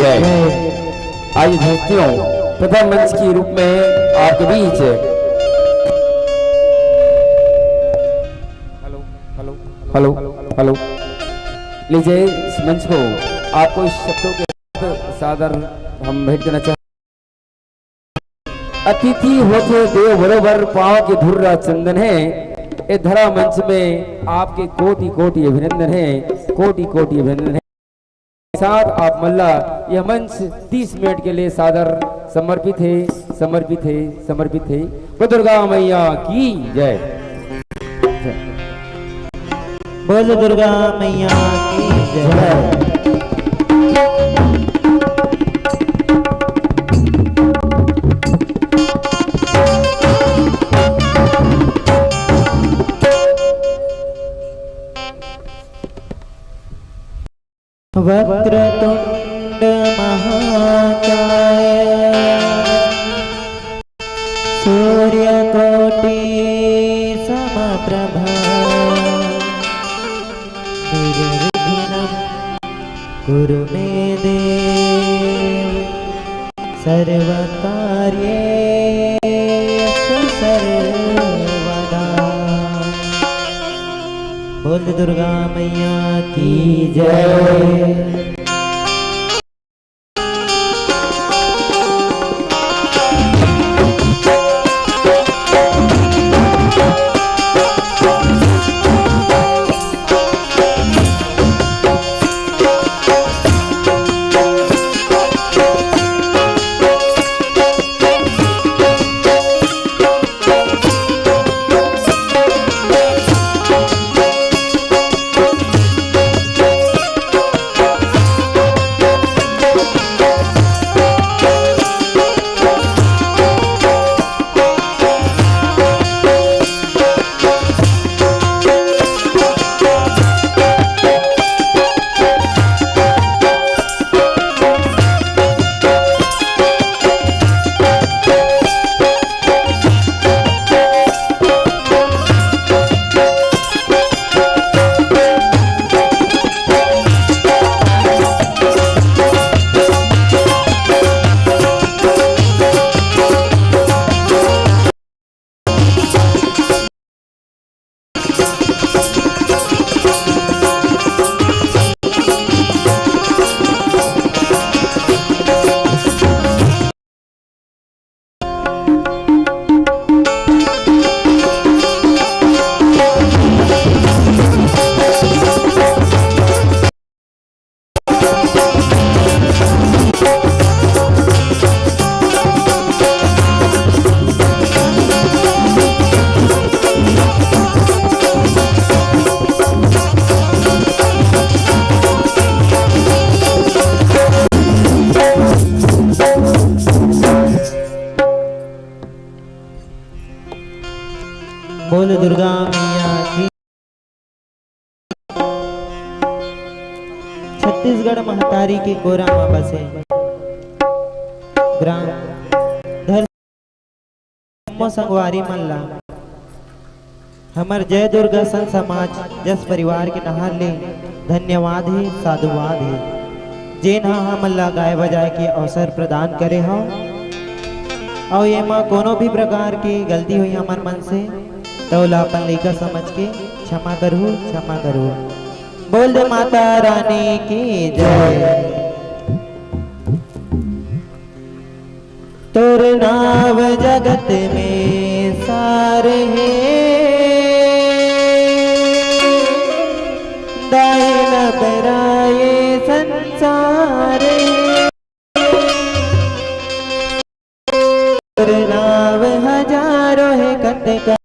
जय। आज हस्तियों प्रथम मंच के रूप में आपके बीच हेलो हेलो लीजिए इस मंच को आपको इस शब्दों के सादर हम भेंट करना चाहते। अतिथि होते देव बरोबर पाँव के धुर्रा चंदन है। ये धरा मंच में आपके कोटि कोटि अभिनंदन है, कोटि कोटि अभिनंदन है। साथ आप मल्ला यह मंच 30 मिनट के लिए सादर समर्पित है, समर्पित है, समर्पित है। वो दुर्गा मैया की जय। बोल दुर्गा मैया की जय। वक्रतुंड महाकाय सूर्यकोटि समप्रभा निर्विघ्नं कुरु मे देव सर्वकार्येषु सर्वदा। बोल दुर्गा मैया की जय। बोल दुर्गा मैया की। छत्तीसगढ़ महतारी के कोरा में बसे ग्राम धर्म संगवारी मल्ला हमर जय दुर्गा संत समाज जस परिवार के नहार ले धन्यवाद है, साधुवाद है। जेन हमला गाय बजाए के अवसर प्रदान करे हो और ये माँ कोनो भी प्रकार की गलती हुई हमार मन से तो अपन लेकर समझ के क्षमा करूँ, क्षमा करूँ। बोल दे माता रानी की जय। तोर नाव जगत में सारे दाइन बराए संसार तोर नाव हजारों है कत का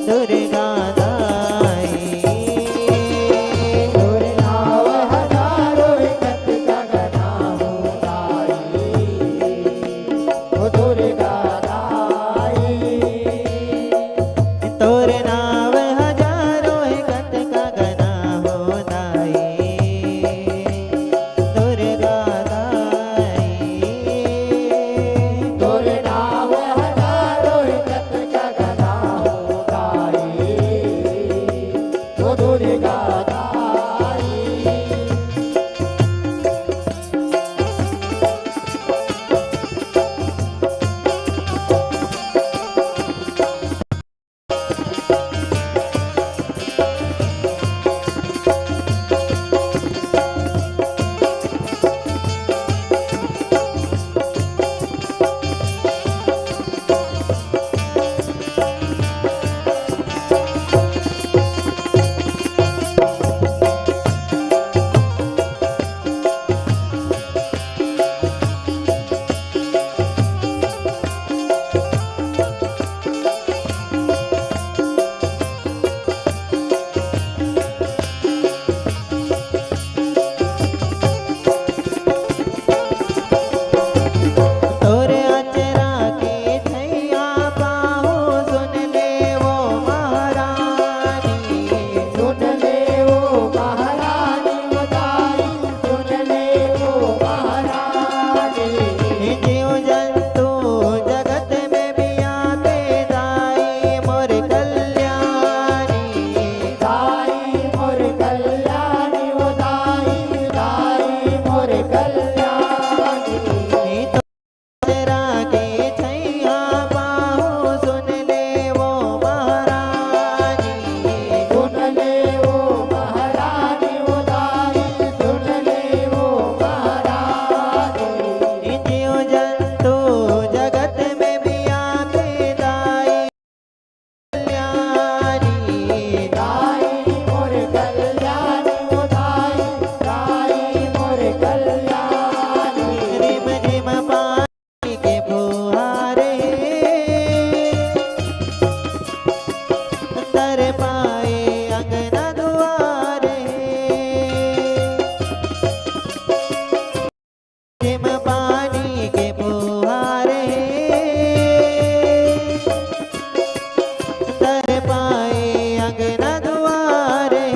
दुर्गा दाई नाव हजारों एकत गगना हो दाई ओ दुर्गा दाई तोरे नाव हजारों एकत गगना हो दाई दुर्गा दाई तोरे नाव हजारों एकत गगना हो दाई ओ दुर्गा दाई तोरे अचरा के छैया पाहु सुन ले वो महारानी सुन ले वो महारानी बताई सुन ले वो महारानी जीव जंतु जगत में भी आते दाई मोर कल्याणी दाई मोर कल्याणी वो दाई मोर कल्याणी तेरा के छैया पाहु सुन ले वो महारानी सुन ले वो महारानी वो दाई सुन ले वो महारानी जीव जंतु जगत में भी आते दाई कल्याणी दाई मोर कल्याणी वो दाई मोर कल्याणी रिम रिम पानी के फुहारे अंदर पाए अंगना दुआरे रिम पानी के फुहारे अंदर पाए अंगना दुआरे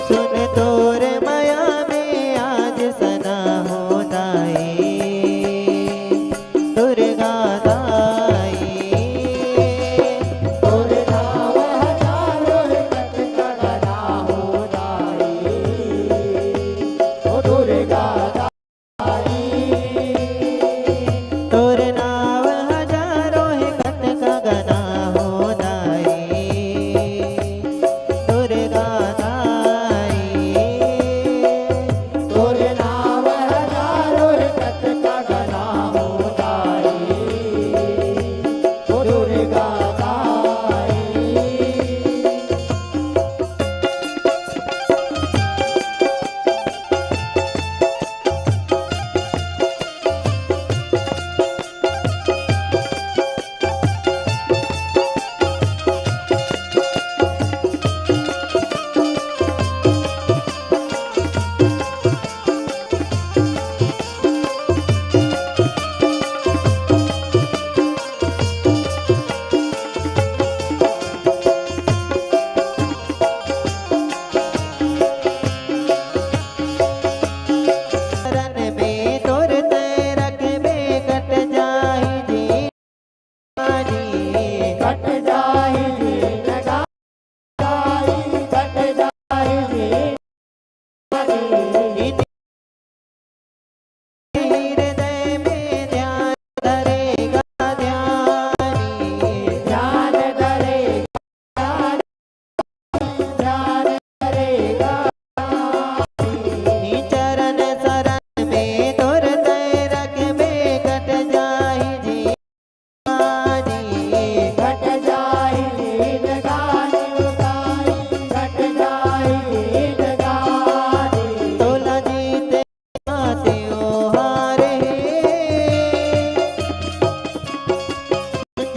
सुन तोर माया में आज सना हो दाई दुर्गा दाई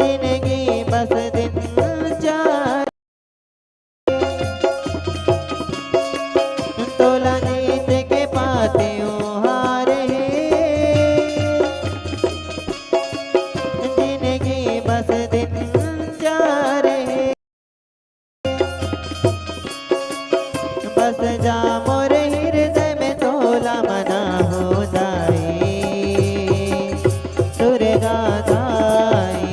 जिंदगी बस दिन चार तोला नीत के पाते हार है जिंदगी बस दिन चार है बस जा मोर हृदय में तोला मना हो जाए दुर्गा दाई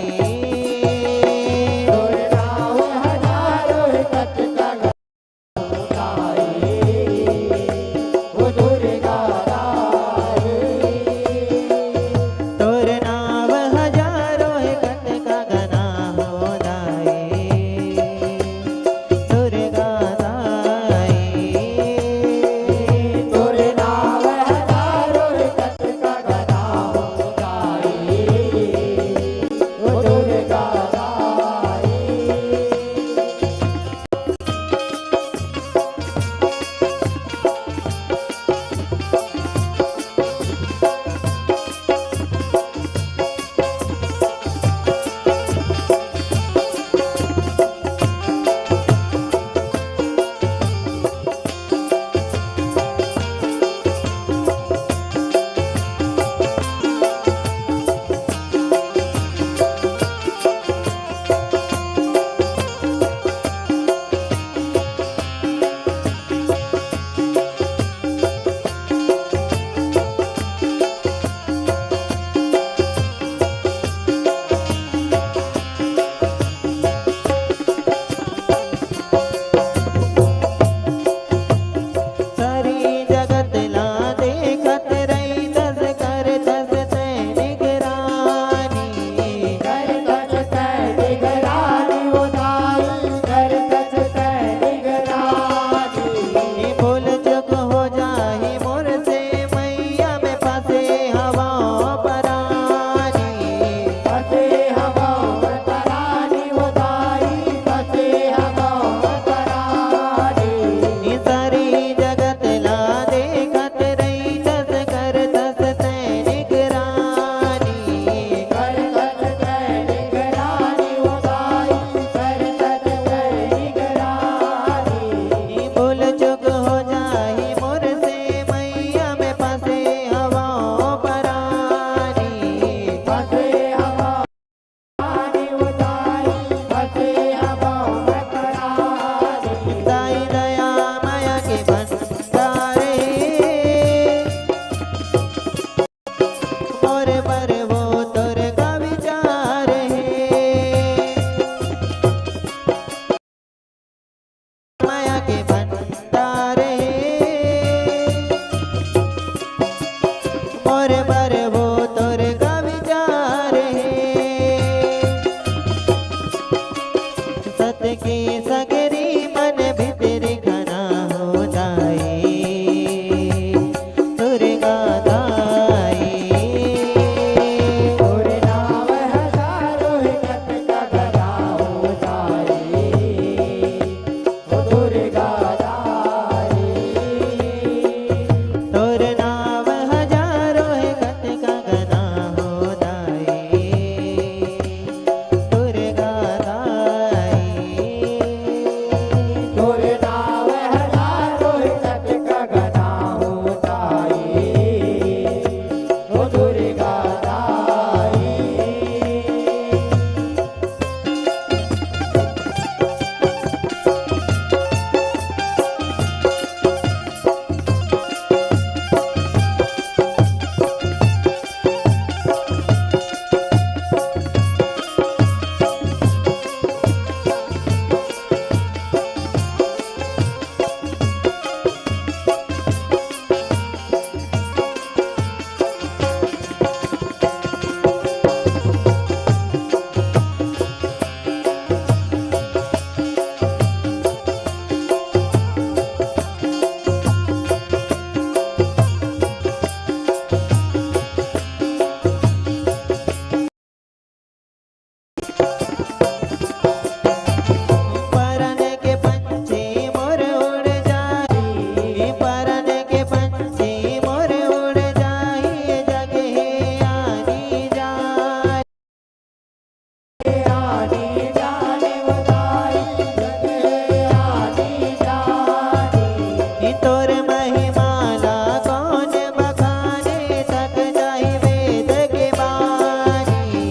आनी जानी उदाई जगे आनी जानी तोर महिमाला कौन बखाने तक जाहि वेद के बानी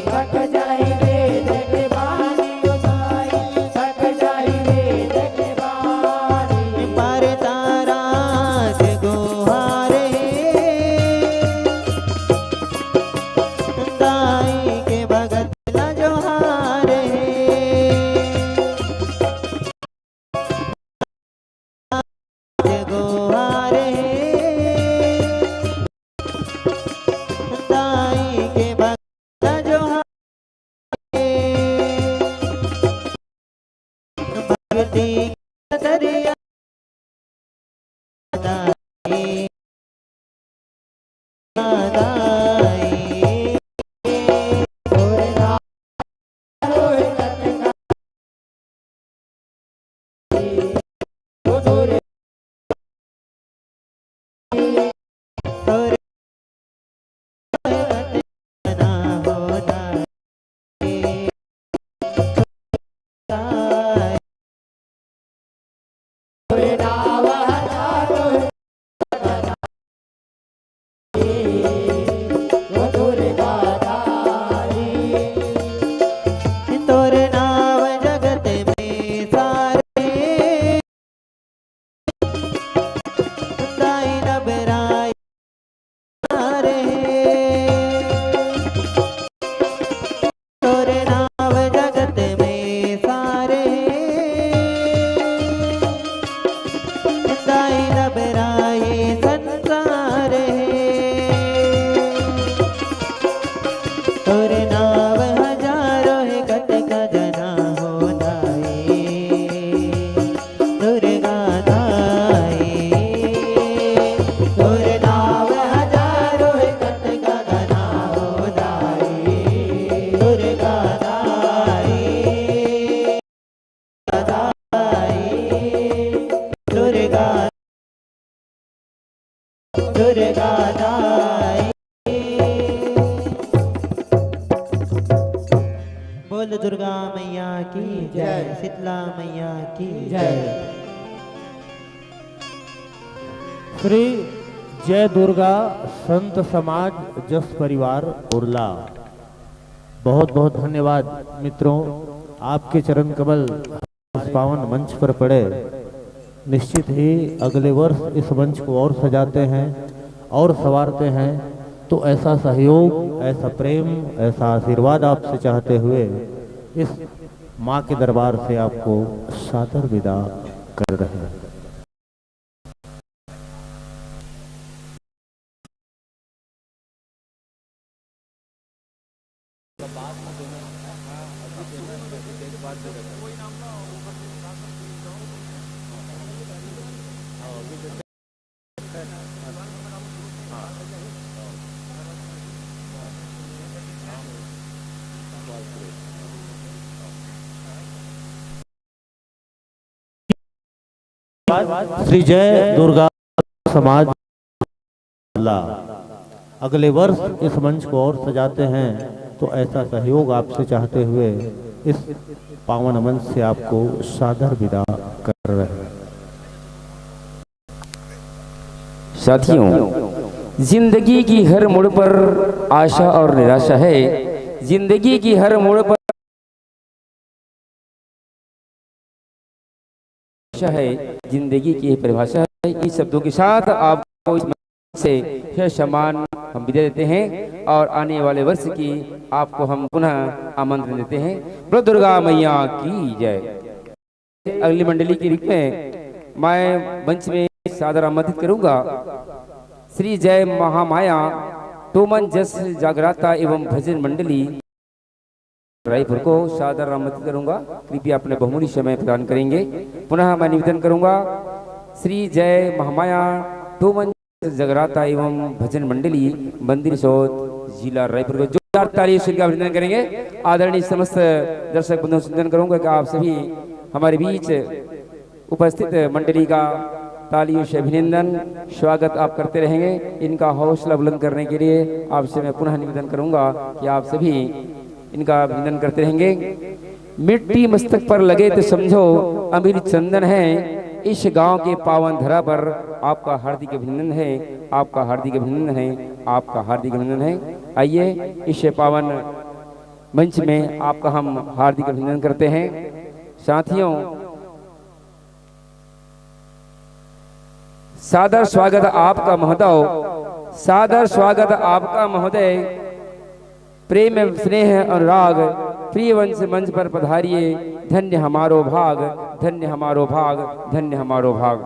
थक जाई वेद के बानी उदाई थक जाई वेद के बानी पर तारा के गुहारे दाई के भगत न जोहारे के गुहारे दाई के भगत न जोहारे भक्ति दरिया दाई दाई तोरे नाम रोहि कटका वो तोरे तोरे ना हो दाई तोरे नाम हजारो वो तोरे गादारी तोरे नाम जगत में सारे दाई नबराई सारे तोरे नाम जगत में सारे दाई नबराई संसारे तोरे नाम हजारों है कटक जना हो दाई दुर्गा दाई तोरे नाम हजारो कटका गना हो दाई दुर्गा दाई दाई दुर्गा दुर्गा दाई बोल दुर्गा मैया की जय शीतला मैया की जय श्री जय दुर्गा संत समाज जस परिवार उरला। बहुत बहुत धन्यवाद मित्रों, आपके चरण कमल इस पावन मंच पर पड़े। निश्चित ही अगले वर्ष इस मंच को और सजाते हैं और संवारते हैं, तो ऐसा सहयोग, ऐसा प्रेम, ऐसा आशीर्वाद आपसे चाहते हुए इस माँ के दरबार से आपको सादर विदा कर रहे हैं। श्री जय दुर्गा समाज ला। अगले वर्ष इस मंच को और सजाते हैं, तो ऐसा सहयोग आपसे चाहते हुए इस पावन मंच से आपको सादर विदा कर रहे हैं। साथियों, जिंदगी की हर मोड़ पर आशा और निराशा है। जिंदगी की हर मोड़ पर आशा है, जिंदगी की परिभाषा है। इस शब्दों के साथ आपको इस मंच से यह सम्मान हम विदा देते हैं और आने वाले वर्ष की आपको हम पुनः आमंत्रण देते हैं। बोलो दुर्गा मैया की जय। अगली मंडली के रूप में मैं मंच में सादर आमंत्रित करूंगा श्री जय महामाया टोमन जस जागराता एवं भजन मंडली रायपुर को सादर आमंत्रित करूंगा। कृपया अपने बहुमूल्य समय प्रदान करेंगे। पुनः मैं निवेदन करूंगा श्री जय महामाया टोमन जगराता एवं भजन मंडली मंदिर शोध जिला रायपुर को जोरदार ताली से अभिनंदन करेंगे। आदरणीय समस्त दर्शक बंधुओं से निवेदन करूंगा कि आप सभी हमारे बीच उपस्थित मंडली का तालियों से अभिनंदन स्वागत आप करते रहेंगे। इनका हौसला बुलंद करने के लिए आपसे मैं पुनः निवेदन करूंगा कि आप सभी इनका अभिनंदन करते रहेंगे। मिट्टी मस्तक पर लगे तो समझो अमीर चंदन है। इस गांव के पावन धरा पर आपका हार्दिक अभिनंदन है, आपका हार्दिक अभिनंदन है, आपका हार्दिक अभिनंदन है। आइए इस पावन मंच में आपका हम हार्दिक अभिनंदन करते हैं। साथियों, सादर स्वागत आपका महोदय, सादर स्वागत आपका महोदय। प्रेम स्नेह अनुराग प्रिय वंश मंच पर पधारिए। धन्य हमारो भाग, धन्य हमारो भाग, धन्य हमारो भाग।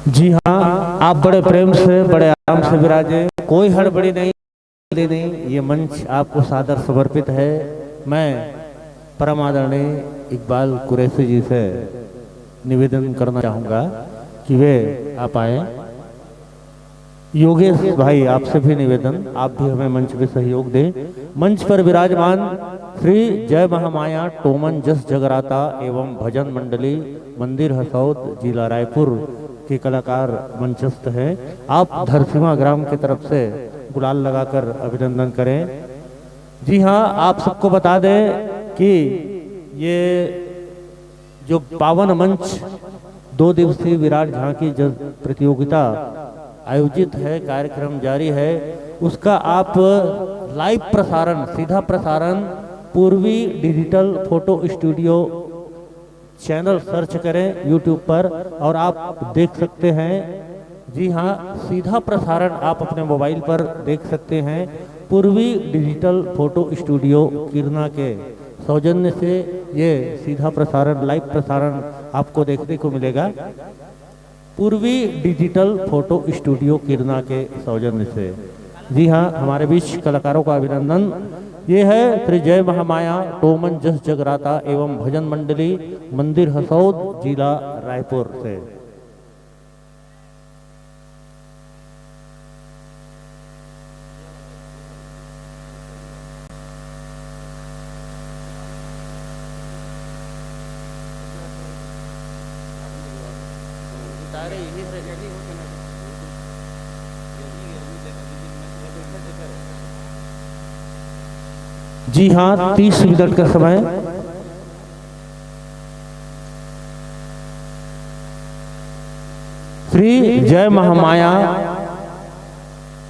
जी हाँ, आप बड़े प्रेम से बड़े आराम से विराजे, कोई हड़बड़ी नहीं। ये मंच आपको सादर समर्पित है। मैं परम आदरणीय इकबाल कुरैशी जी से निवेदन करना चाहूँगा कि वे आप आए। योगेश भाई, आपसे भी निवेदन, आप भी हमें मंच पे सहयोग दें। मंच पर विराजमान श्री जय महामाया टोमन जस जगराता एवं भजन मंडली मंदिर हसौद जिला रायपुर के कलाकार मंचस्थ हैं। आप धरसीमा ग्राम की तरफ से गुलाल लगाकर अभिनंदन करें। जी हाँ, आप सबको बता दें कि ये जो पावन मंच 2 दिवसीय विराट झांकी प्रतियोगिता आयोजित है, कार्यक्रम जारी है, उसका आप लाइव प्रसारण, सीधा प्रसारण पूर्वी digital photo studio channel search करें यूट्यूब पर और आप देख सकते हैं। जी हाँ, सीधा प्रसारण आप अपने मोबाइल पर देख सकते हैं। पूर्वी डिजिटल फोटो स्टूडियो किरना के सौजन्य से ये सीधा प्रसारण, लाइव प्रसारण आपको देखने को मिलेगा। पूर्वी डिजिटल फोटो स्टूडियो किरना के सौजन्य से। जी हाँ, हमारे बीच कलाकारों का अभिनंदन। ये है श्री जय महामाया टोमन जस जगराता एवं भजन मंडली मंदिर हसौद जिला रायपुर से। जी हाँ, 30 मिनट का समय। श्री जय महामाया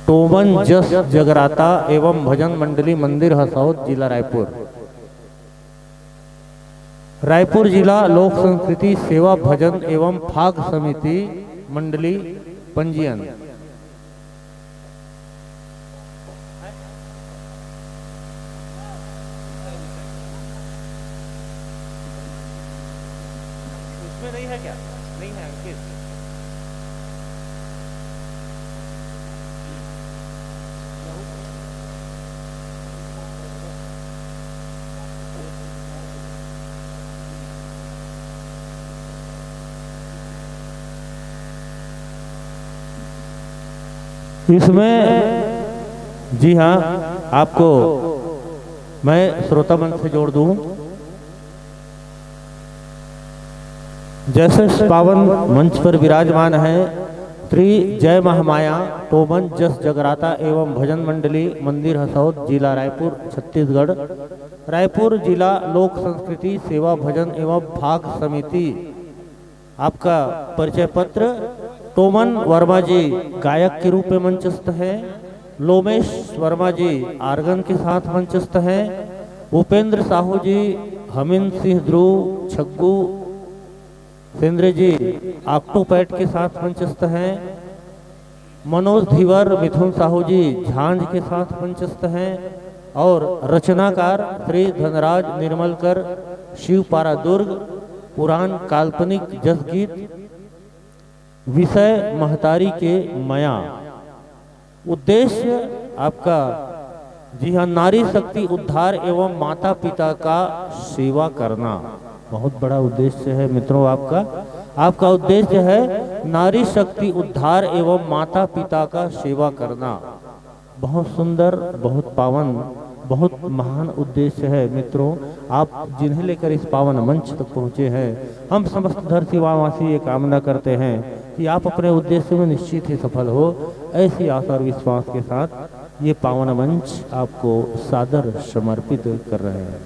टोमन जस जगराता एवं भजन मंडली मंदिर हसौद जिला रायपुर। रायपुर जिला लोक संस्कृति सेवा भजन एवं फाग समिति मंडली पंजीयन। उसमें नहीं है क्या? नहीं है अंकित। इसमें जी हाँ, आपको मैं श्रोता मंच से जोड़ दूं। जैसे पावन मंच पर विराजमान है श्री जय महामाया टोमन जस जगराता एवं भजन मंडली मंदिर हसौद जिला रायपुर छत्तीसगढ़। रायपुर जिला लोक संस्कृति सेवा भजन एवं फाग समिति। आपका परिचय पत्र। टोमन वर्मा जी गायक के रूप में मंचस्थ है। लोमेश वर्मा जी आर्गन के साथ मंचस्थ है। उपेंद्र साहू जी हमिन सिंह ध्रुव छग्गू सेंद्रे जी ऑक्टोपैड के साथ मंचस्थ हैं। मनोज धीवर मिथुन साहू जी झांझ के साथ मंचस्थ हैं। और रचनाकार श्री धनराज निर्मलकर शिवपारा दुर्ग पुराण काल्पनिक जस गीत। विषय महतारी के माया। उद्देश्य आपका जी हाँ, नारी शक्ति उद्धार एवं माता पिता का सेवा करना। बहुत बड़ा उद्देश्य है मित्रों आपका उद्देश्य है नारी शक्ति उद्धार एवं माता पिता का सेवा करना। बहुत सुंदर, बहुत पावन बहुत महान उद्देश्य है मित्रों। आप जिन्हें लेकर इस पावन मंच तक पहुँचे हैं, हम समस्त धरतीवासी ये कामना करते हैं कि आप अपने उद्देश्य में निश्चित ही सफल हो। ऐसी आशा और विश्वास के साथ ये पावन मंच आपको सादर समर्पित कर रहे हैं।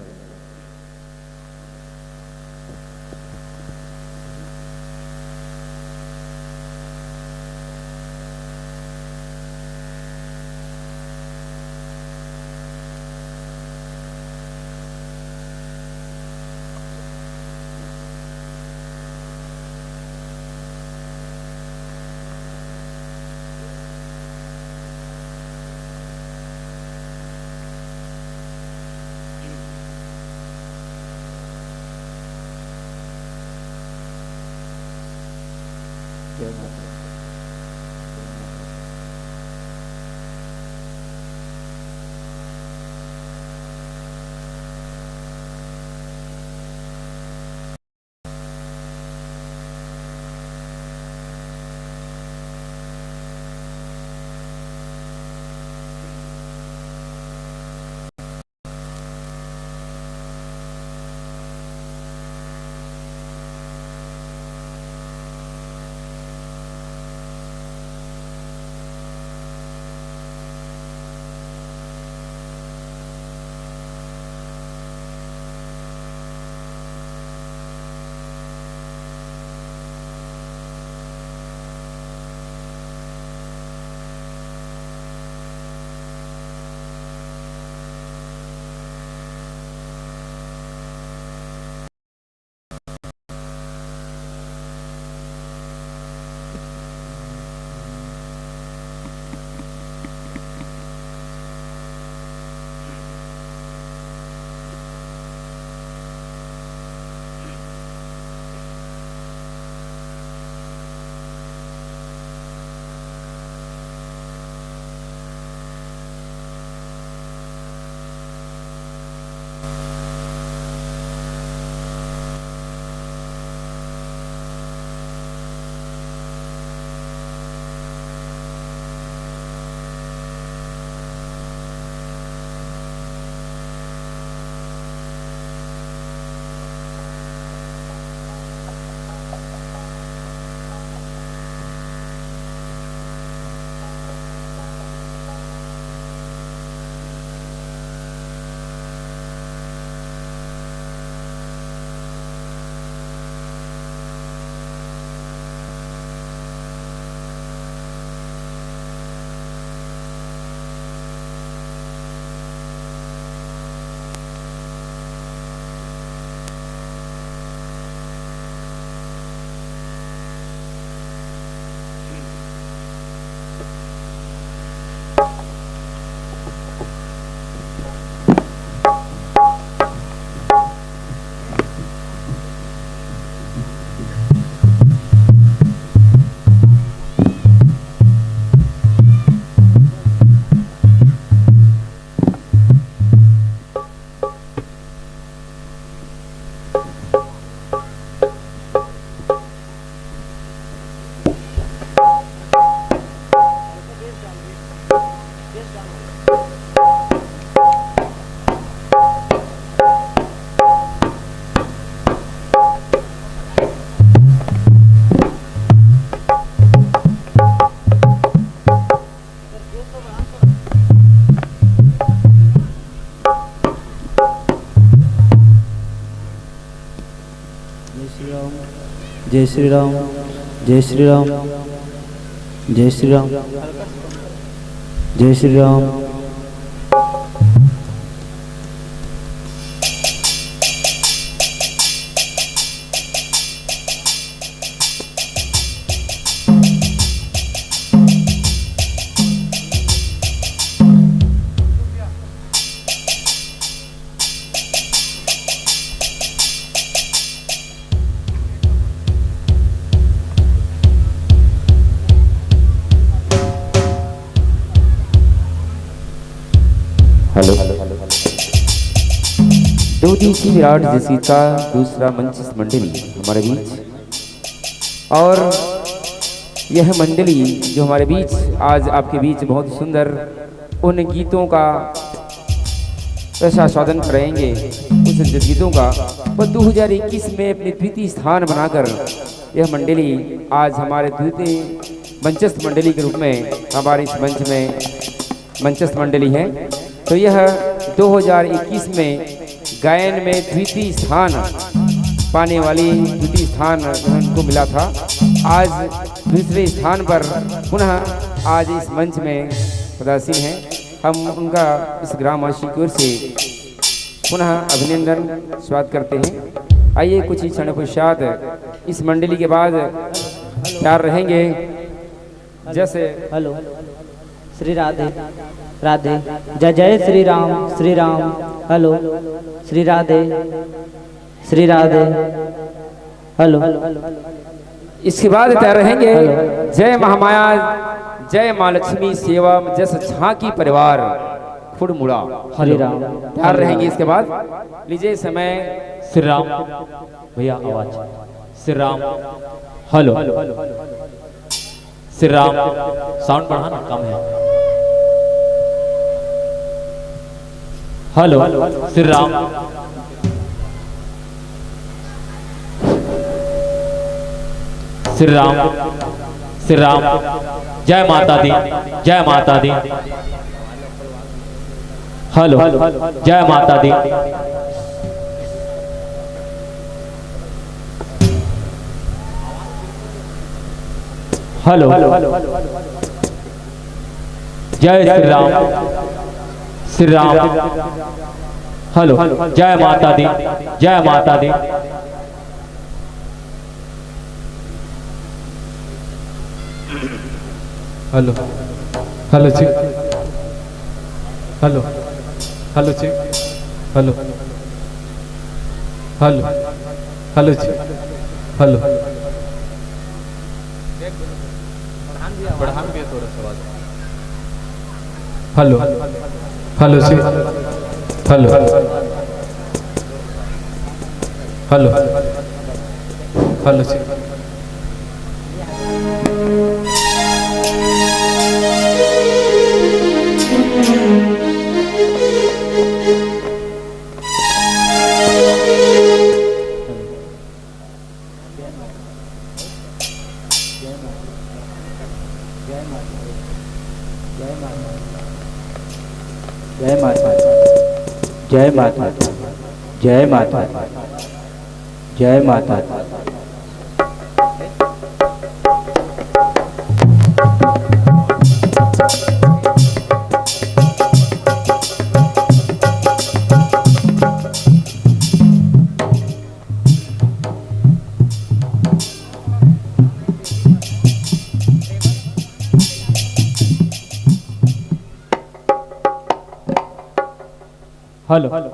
जय श्री राम, जय श्री राम, जय श्री राम, जय श्री राम। हेलो, दो दिवसीय विराट जैसी का दूसरा मंच इस मंडली हमारे बीच, और यह मंडली जो हमारे बीच आज आपके बीच बहुत सुंदर उन गीतों का ऐसा स्वादन करेंगे उस गीतों का। वह 2021 में अपने द्वितीय स्थान बनाकर यह मंडली आज हमारे द्वितीय मंचस्थ मंडली के रूप में हमारे इस मंच में मंचस्थ मंडली है। तो यह 2021 में गायन में द्वितीय स्थान पाने वाली द्वितीय स्थान उनको मिला था। आज दूसरे स्थान पर पुनः आज इस मंच में प्रदर्शित हैं। हम उनका इस ग्रामवासी की ओर से पुनः अभिनंदन स्वागत करते हैं। आइए कुछ ही क्षण पश्चात इस मंडली के बाद तैयार रहेंगे। जैसे हेलो श्री राधे राधे जय जय श्री राम श्री राम। हेलो श्री राधे श्री राधे। हेलो इसके बाद तैयार रहेंगे जय महामाया जय माँ लक्ष्मी सेवा जस झांकी परिवार फुड़मुड़ा। श्री राम तैयार रहेंगे इसके बाद। लीजिए समय श्री राम भैया आवाज श्री राम। हेलो श्री राम साउंड बढ़ाना कम है। हेलो श्री राम। श्री राम श्री राम जय माता दी जय माता दी। हेलो जय माता दी। हेलो जय श्री राम श्री राम। हेलो जय माता दी जय माता दी। हेलो हेलो जी हेलो हेलो जी हेलो हेलो हेलो जी हेलो बढ़ान भी थोड़ा सा हेलो हेलो जी हेलो हेलो हेलो जी जय माता जय माता जय माता जय माता। हेलो हेलो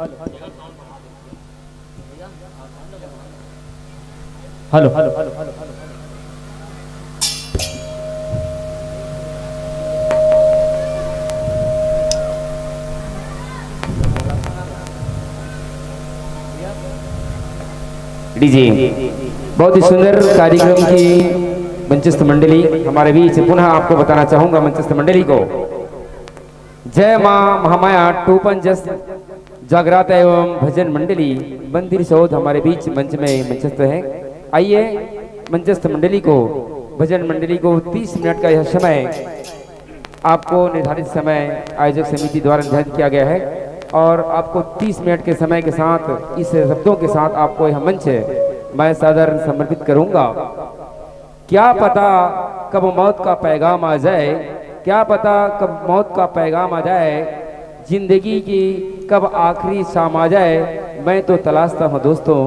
डीजे बहुत ही सुंदर कार्यक्रम की मंचस्थ मंडली हमारे बीच। पुनः आपको बताना चाहूंगा मंचस्थ मंडली को जय माँ महामाया टूपन जस जागराता एवं भजन मंडली मंदिर सौध हमारे बीच मंच में मंचस्थ है। आइए मंचस्थ मंडली को भजन मंडली को 30 मिनट का यह समय आपको निर्धारित समय आयोजक समिति द्वारा निर्धारित किया गया है और आपको 30 मिनट के समय के साथ इस शब्दों के साथ आपको यह मंच मैं सादर समर्पित करूंगा। क्या पता कब मौत का पैगाम आ जाए, क्या पता कब मौत का पैगाम आ जाए, जिंदगी की कब आखिरी शाम आ जाए। मैं तो तलाशता हूँ दोस्तों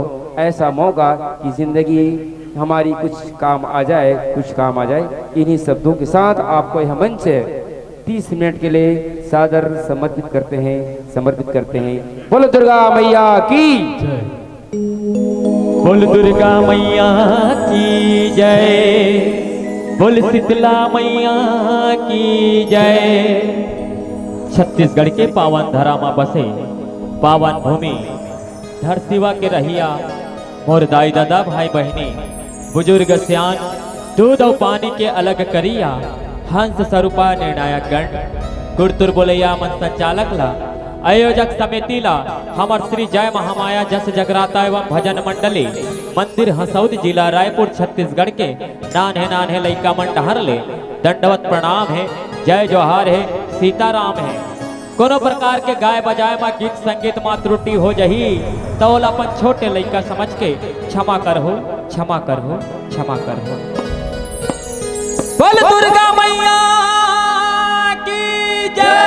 ऐसा मौका कि जिंदगी हमारी कुछ काम आ जाए, कुछ काम आ जाए। इन्हीं शब्दों के साथ आपको यह मंच 30 मिनट के लिए सादर समर्पित करते हैं। बोलो दुर्गा मैया की बोल दुर्गा मैया की जय। बोल शीतला मैया की जय। छत्तीसगढ़ के पावन धरा में बसे पावन भूमि धर सिवा के रहिया मोर दाई दादा भाई बहनी बुजुर्ग सियान दूध और पानी के अलग करिया हंस स्वरूपा निर्णायक गण गुरतुर बोलैया मन संचालक ला आयोजक समितिला हमर श्री जय महामाया जस जगराता एवं भजन मंडली मंदिर हसौद जिला रायपुर छत्तीसगढ़ के नान्हे लइका मन डहर ले दंडवत प्रणाम है, जय जोहार है, सीताराम है। कोनो प्रकार के गाय बजाए में गीत संगीत में त्रुटि हो जही तो अपन छोटे लइका समझ के क्षमा कर हो, क्षमा कर हो, क्षमा कर हो। बोल दुर्गा मैया की जय।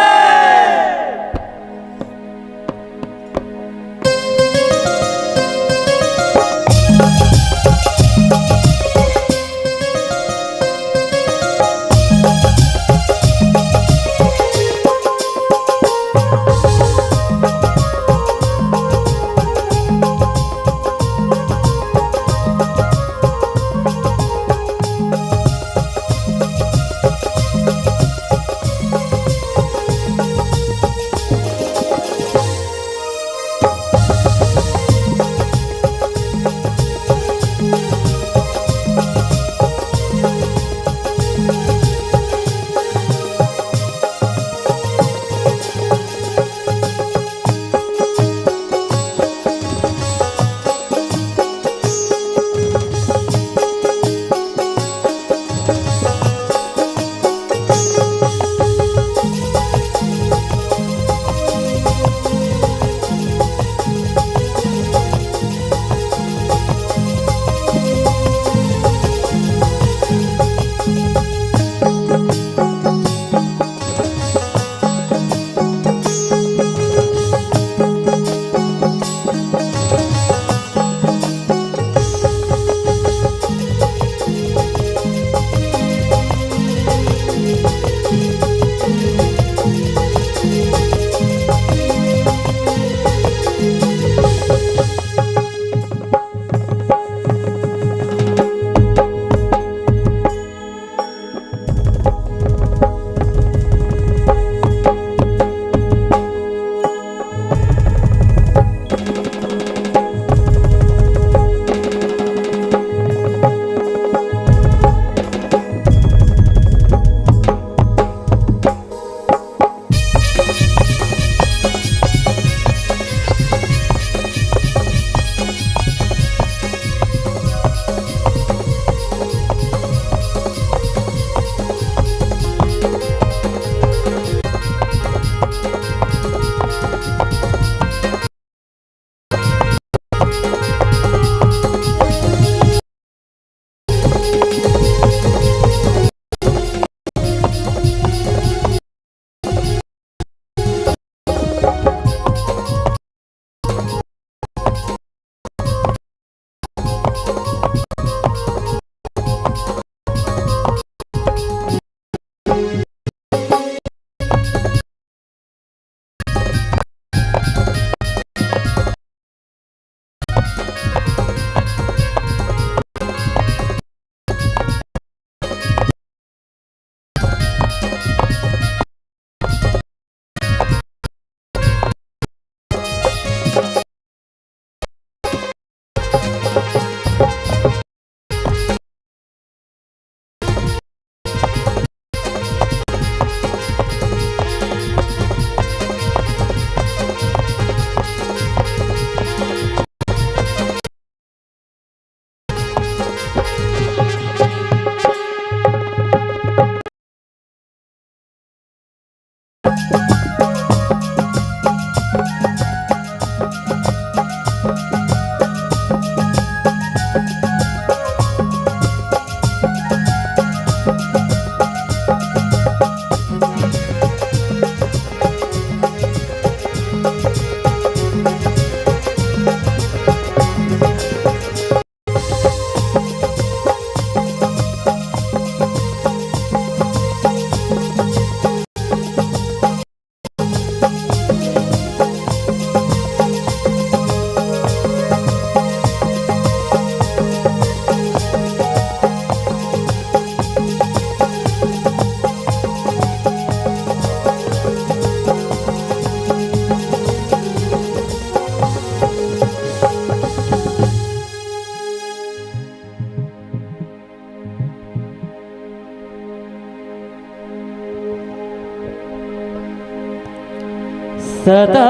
सदा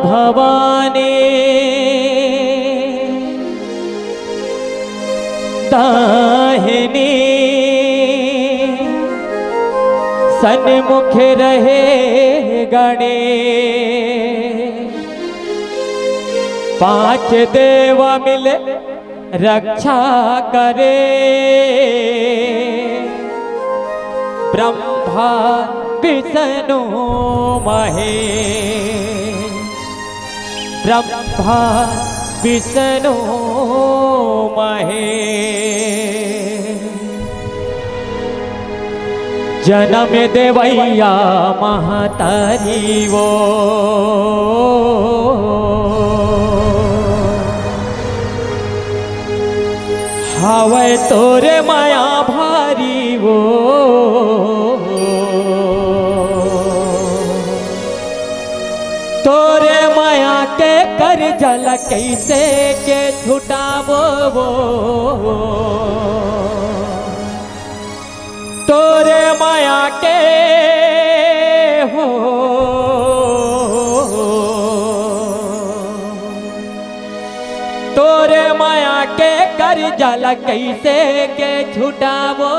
भवानी दाहिनी सन्मुख रहे गणे पांच देव मिल रक्षा करे ब्रह्मा विष्णु महेश ब्रह्मा विष्णु महेश जन्म देवैया महतारी वो हवे तोरे माया भारी वो तोरे माया के कर जल कैसे के छुटावो वो तोरे माया के हो तोरे माया के कर जल कैसे के छुटावो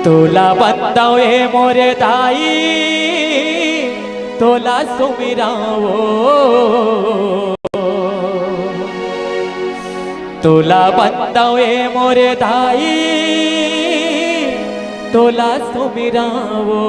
तोला बंदावे मोरे दाई तोला सुमिरावो तोला बंदावे मोरे दाई तोला सुमिरावो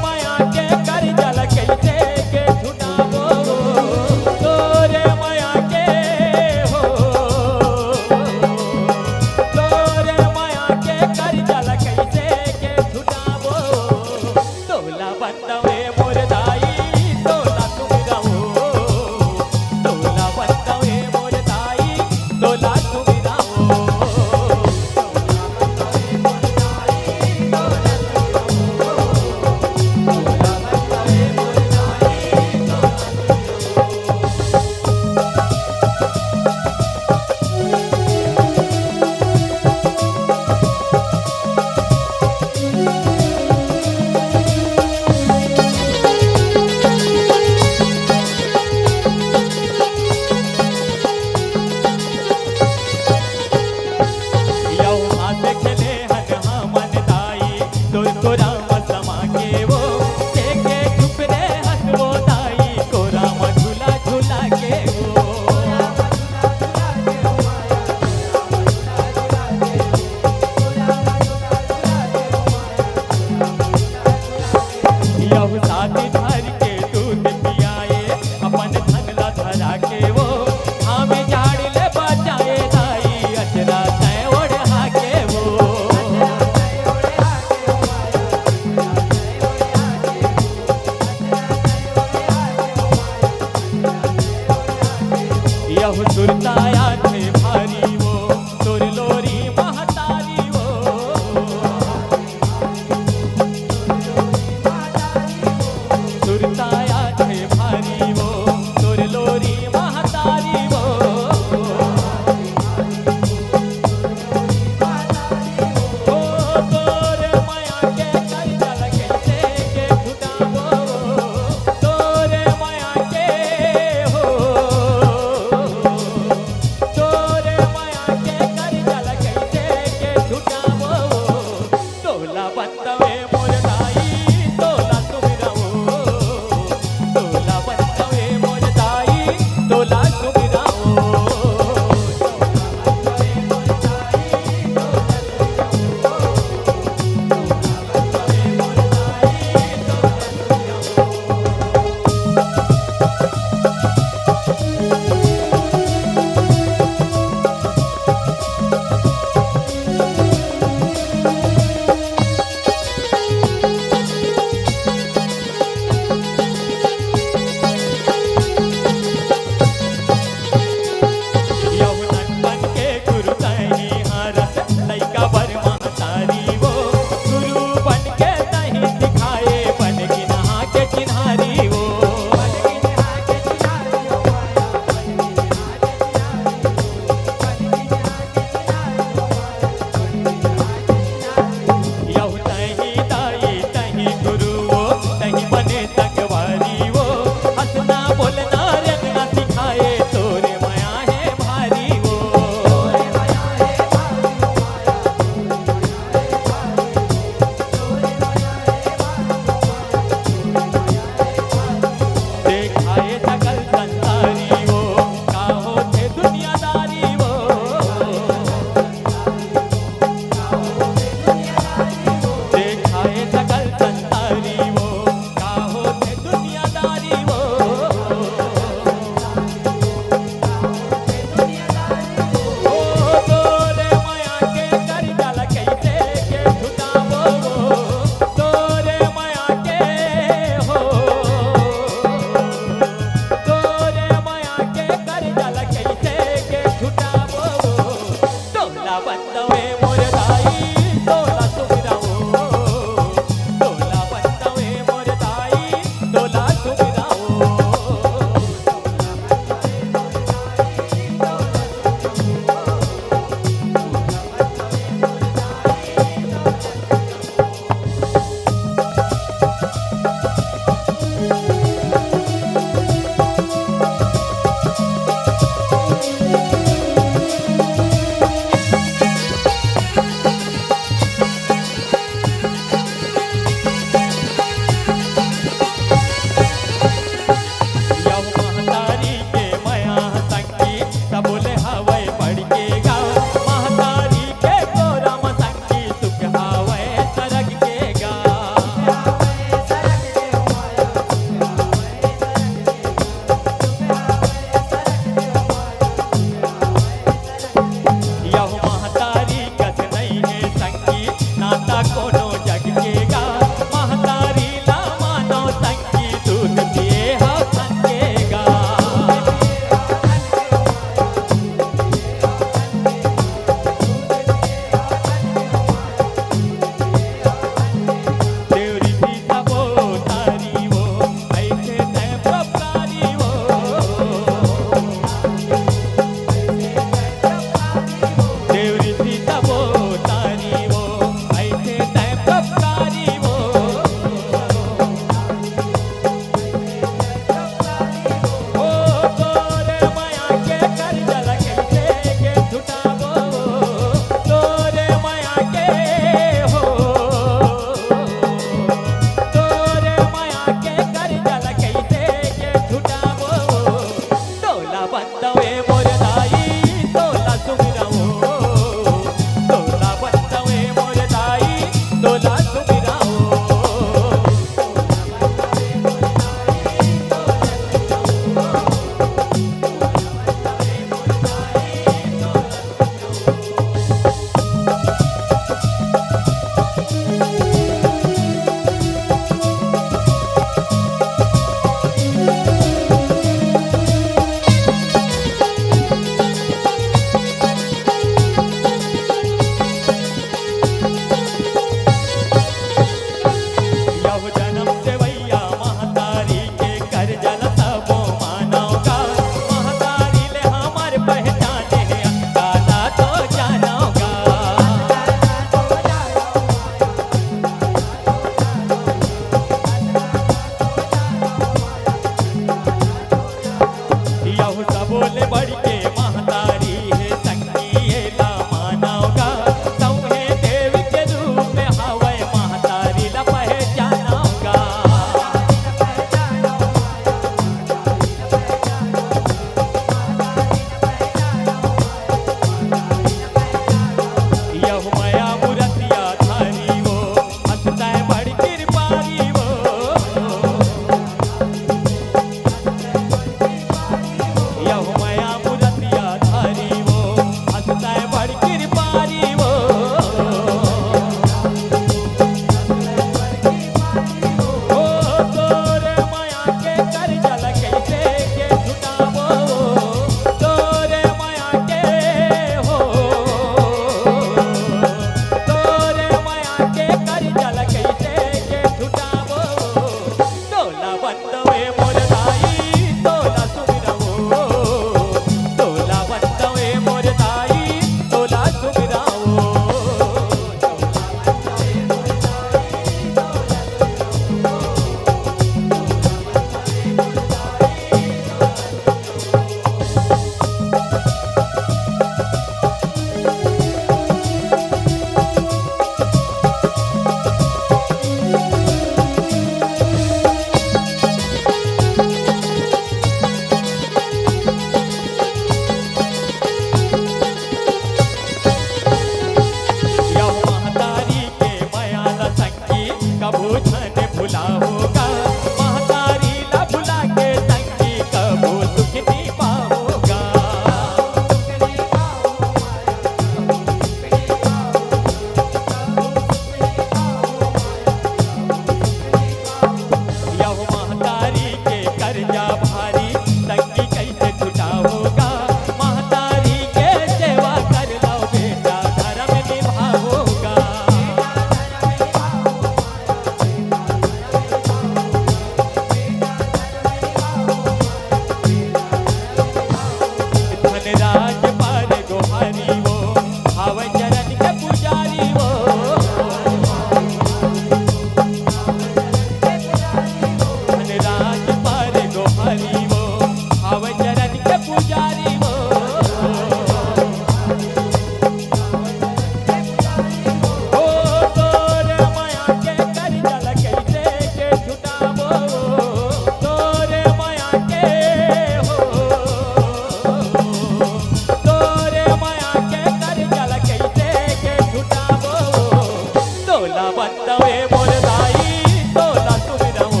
बंदवे मोरदाई तोला सुमिराओ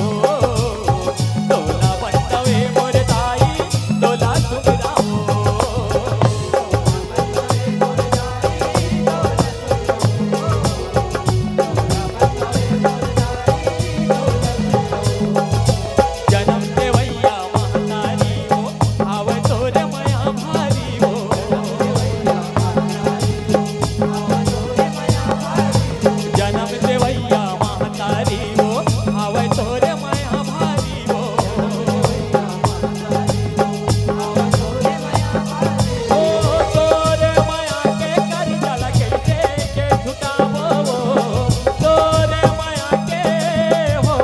तोला बंदवे मोरदाई तोला सुमिराओ जन्म देवैया महतारी हो आव तोर माया भारी हो जन्म देवैया महतारी हो आव तोर माया भारी हो ओ तोर माया के कर जल के छुटावो तोर माया के हो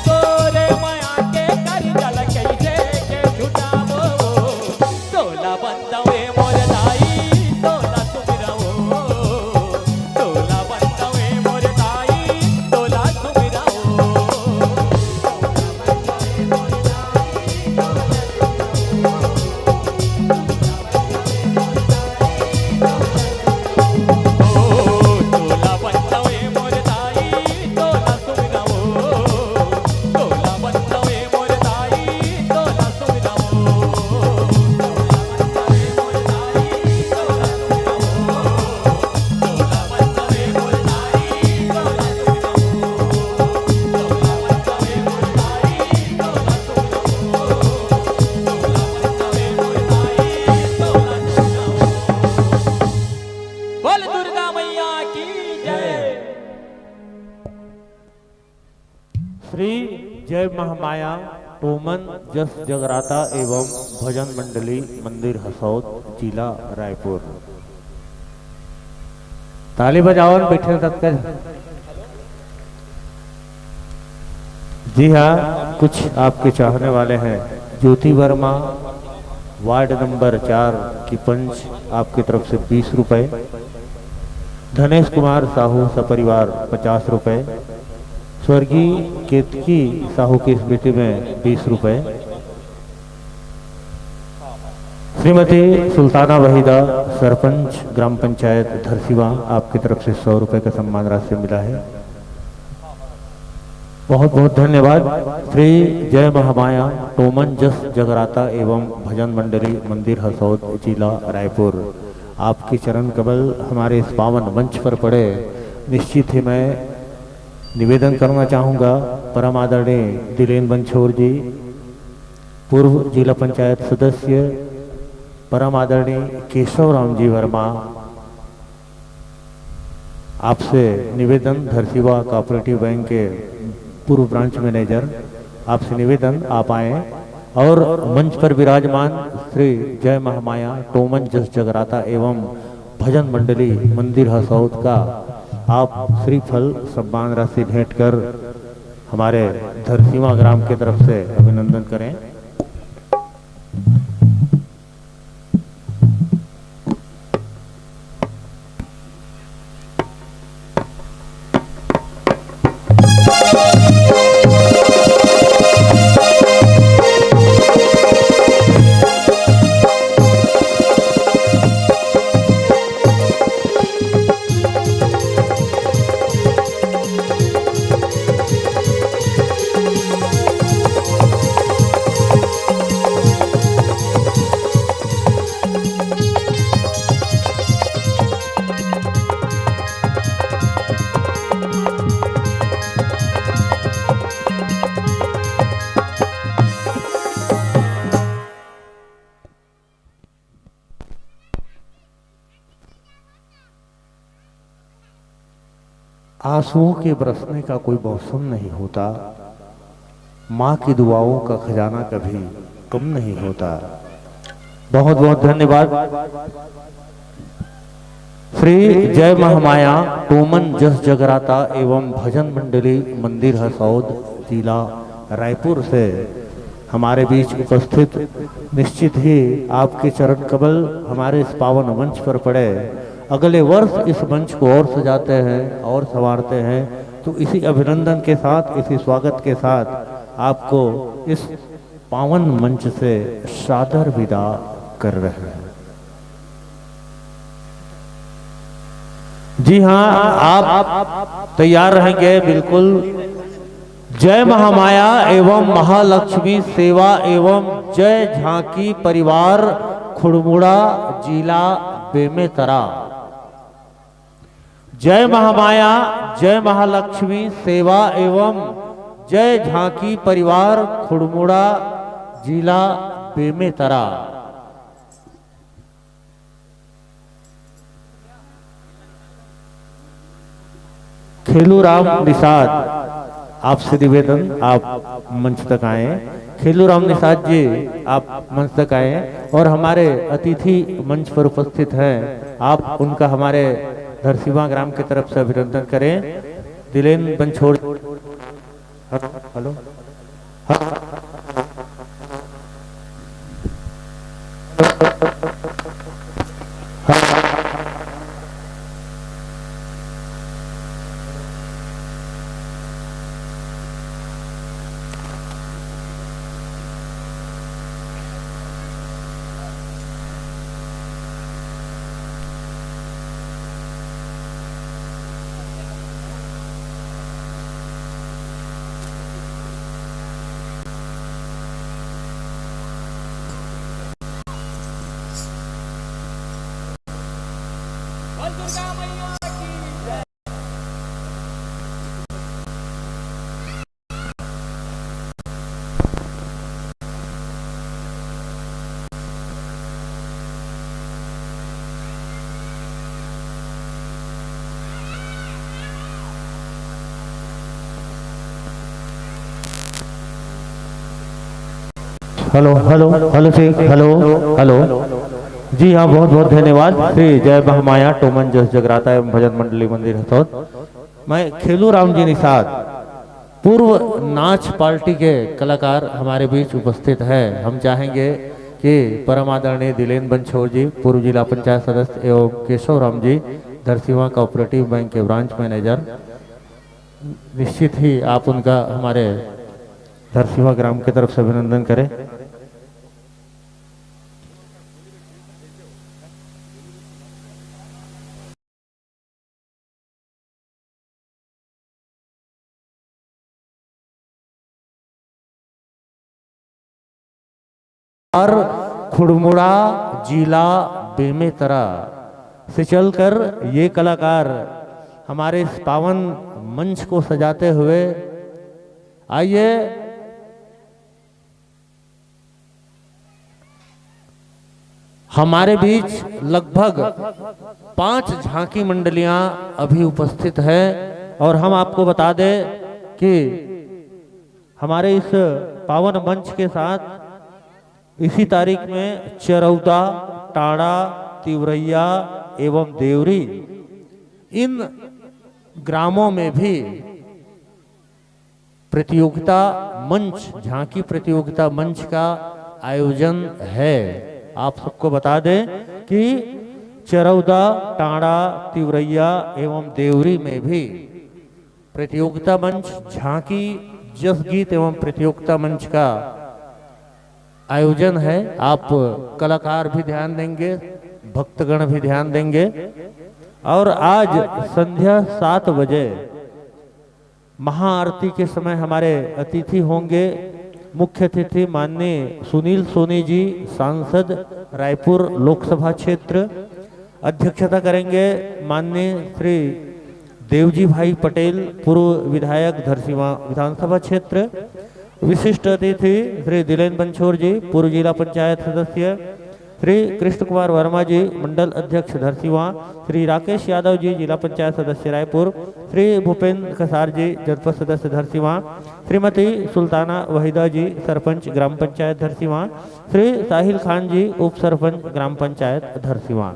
तोरे माया के कर जल के छुटावो तोला बंदवे मोरदाई तोला सुमिराओ तोला बंदवे मोरदाई तोला सुमिराओ तोला बंदवे मोरदाई तोला सुमिराओ तोला बंदवे मोरदाई तोला सुमिराओ बोल दुर्गा मैया की जय। श्री जय महामाया टोमन जस जगराता एवं भजन मंडली मंदिर हसौद जिला रायपुर। ताली बजाओ और बैठे तक कर। जी हाँ, कुछ आपके चाहने वाले हैं। ज्योति वर्मा वार्ड नंबर 4 की पंच आपकी तरफ से 20 रुपए। धनेश कुमार साहू सपरिवार 50 रुपए। स्वर्गीय केतकी साहू की स्मृति में 20 रुपए। श्रीमती सुल्ताना वहीदा सरपंच ग्राम पंचायत धरसीवा आपकी तरफ से 100 रुपए का सम्मान राशि मिला है। बहुत बहुत धन्यवाद। श्री जय महामाया टोमन जस जगराता एवं भजन मंडली मंदिर हसौद जिला रायपुर। आपके चरण कमल हमारे इस पावन मंच पर पड़े। निश्चित ही मैं निवेदन करना चाहूँगा, परम आदरणीय दिलेन बंछोर जी, पूर्व जिला पंचायत सदस्य परम आदरणीय केशव राम जी वर्मा, आपसे निवेदन, धरसीवा कोऑपरेटिव बैंक के पूर्व ब्रांच मैनेजर, आपसे निवेदन आप आए और मंच पर विराजमान श्री जय महामाया टोमन जस जगराता एवं भजन मंडली मंदिर हसौद का आप श्रीफल सम्मान राशि भेंट कर हमारे धरसीवा ग्राम की तरफ से अभिनंदन करें। आंसुओं के बरसने का कोई मौसम नहीं होता, माँ की दुआओं का खजाना कभी कम नहीं होता। बहुत बहुत धन्यवाद। श्री जय महामाया टोमन जस जगराता एवं भजन मंडली मंदिर हसौद जिला रायपुर से हमारे बीच उपस्थित, निश्चित ही आपके चरण कमल हमारे इस पावन मंच पर पड़े। अगले वर्ष इस मंच को और सजाते हैं और संवारते हैं, तो इसी अभिनंदन के साथ, इसी स्वागत के साथ आपको इस पावन मंच से सादर विदा कर रहे हैं। जी हाँ, आप तैयार रहेंगे बिल्कुल। जय महामाया एवं महालक्ष्मी सेवा एवं जय झांकी परिवार खुड़मुड़ा जिला बेमेतरा। जय महामाया जय महालक्ष्मी सेवा एवं जय झांकी परिवार खुड़मुड़ा जिला बेमेतरा। खेलूराम निषाद, आपसे निवेदन आप मंच तक आए। खेलूराम निषाद जी आप मंच तक आए और हमारे अतिथि मंच पर उपस्थित हैं, आप उनका हमारे धरसीवा ग्राम की तरफ से अभिनंदन करें। दिलेन बंछोड़, हेलो हेलो हेलो हेलो जी, हेलो हेलो जी हाँ, बहुत बहुत धन्यवाद। श्री जय महामाया टोमन जस जगराता एवं भजन मंडली मंदिर हसौद। मैं खेलूराम जी निषाद, पूर्व नाच पार्टी के कलाकार हमारे बीच उपस्थित है। हम चाहेंगे कि परम आदरणीय दिलेन बंछोड़ जी, पूर्व जिला पंचायत सदस्य एवं केशव राम जी, धरसीवा कोऑपरेटिव बैंक के ब्रांच मैनेजर, निश्चित ही आप उनका हमारे धरसीवा ग्राम की तरफ से अभिनंदन करें। और खुड़मुड़ा जिला बेमेतरा से चलकर ये कलाकार हमारे इस पावन मंच को सजाते हुए, आइए हमारे बीच लगभग 5 झांकी मंडलियां अभी उपस्थित हैं और हम आपको बता दें कि हमारे इस पावन मंच के साथ इसी तारीख में चरौदा, टाड़ा, तिवरैया एवं देवरी, इन ग्रामों में भी प्रतियोगिता मंच, झांकी प्रतियोगिता मंच का आयोजन है। आप सबको बता दें कि चरौदा, टाड़ा, तिवरैया एवं देवरी में भी प्रतियोगिता मंच, झांकी, जस गीत एवं प्रतियोगिता मंच का आयोजन है। आप कलाकार भी ध्यान देंगे, भक्तगण भी ध्यान देंगे। और आज संध्या 7 बजे महाआरती के समय हमारे अतिथि होंगे। मुख्य अतिथि माननीय सुनील सोनी जी, सांसद रायपुर लोकसभा क्षेत्र। अध्यक्षता करेंगे माननीय श्री देवजी भाई पटेल, पूर्व विधायक धरसीवा विधानसभा क्षेत्र। विशिष्ट अतिथि श्री दिलेन बंछोड़ जी, पूर्व जिला पंचायत सदस्य। श्री कृष्ण कुमार वर्मा जी, मंडल अध्यक्ष धरसीवा। श्री राकेश यादव जी, जिला पंचायत सदस्य रायपुर। श्री भूपेंद्र कसार जी, जनपद सदस्य धरसीवा। श्रीमती सुल्ताना वहीदा जी, सरपंच ग्राम पंचायत धरसीवा। श्री साहिल खान जी, उप सरपंच ग्राम पंचायत धरसीवा।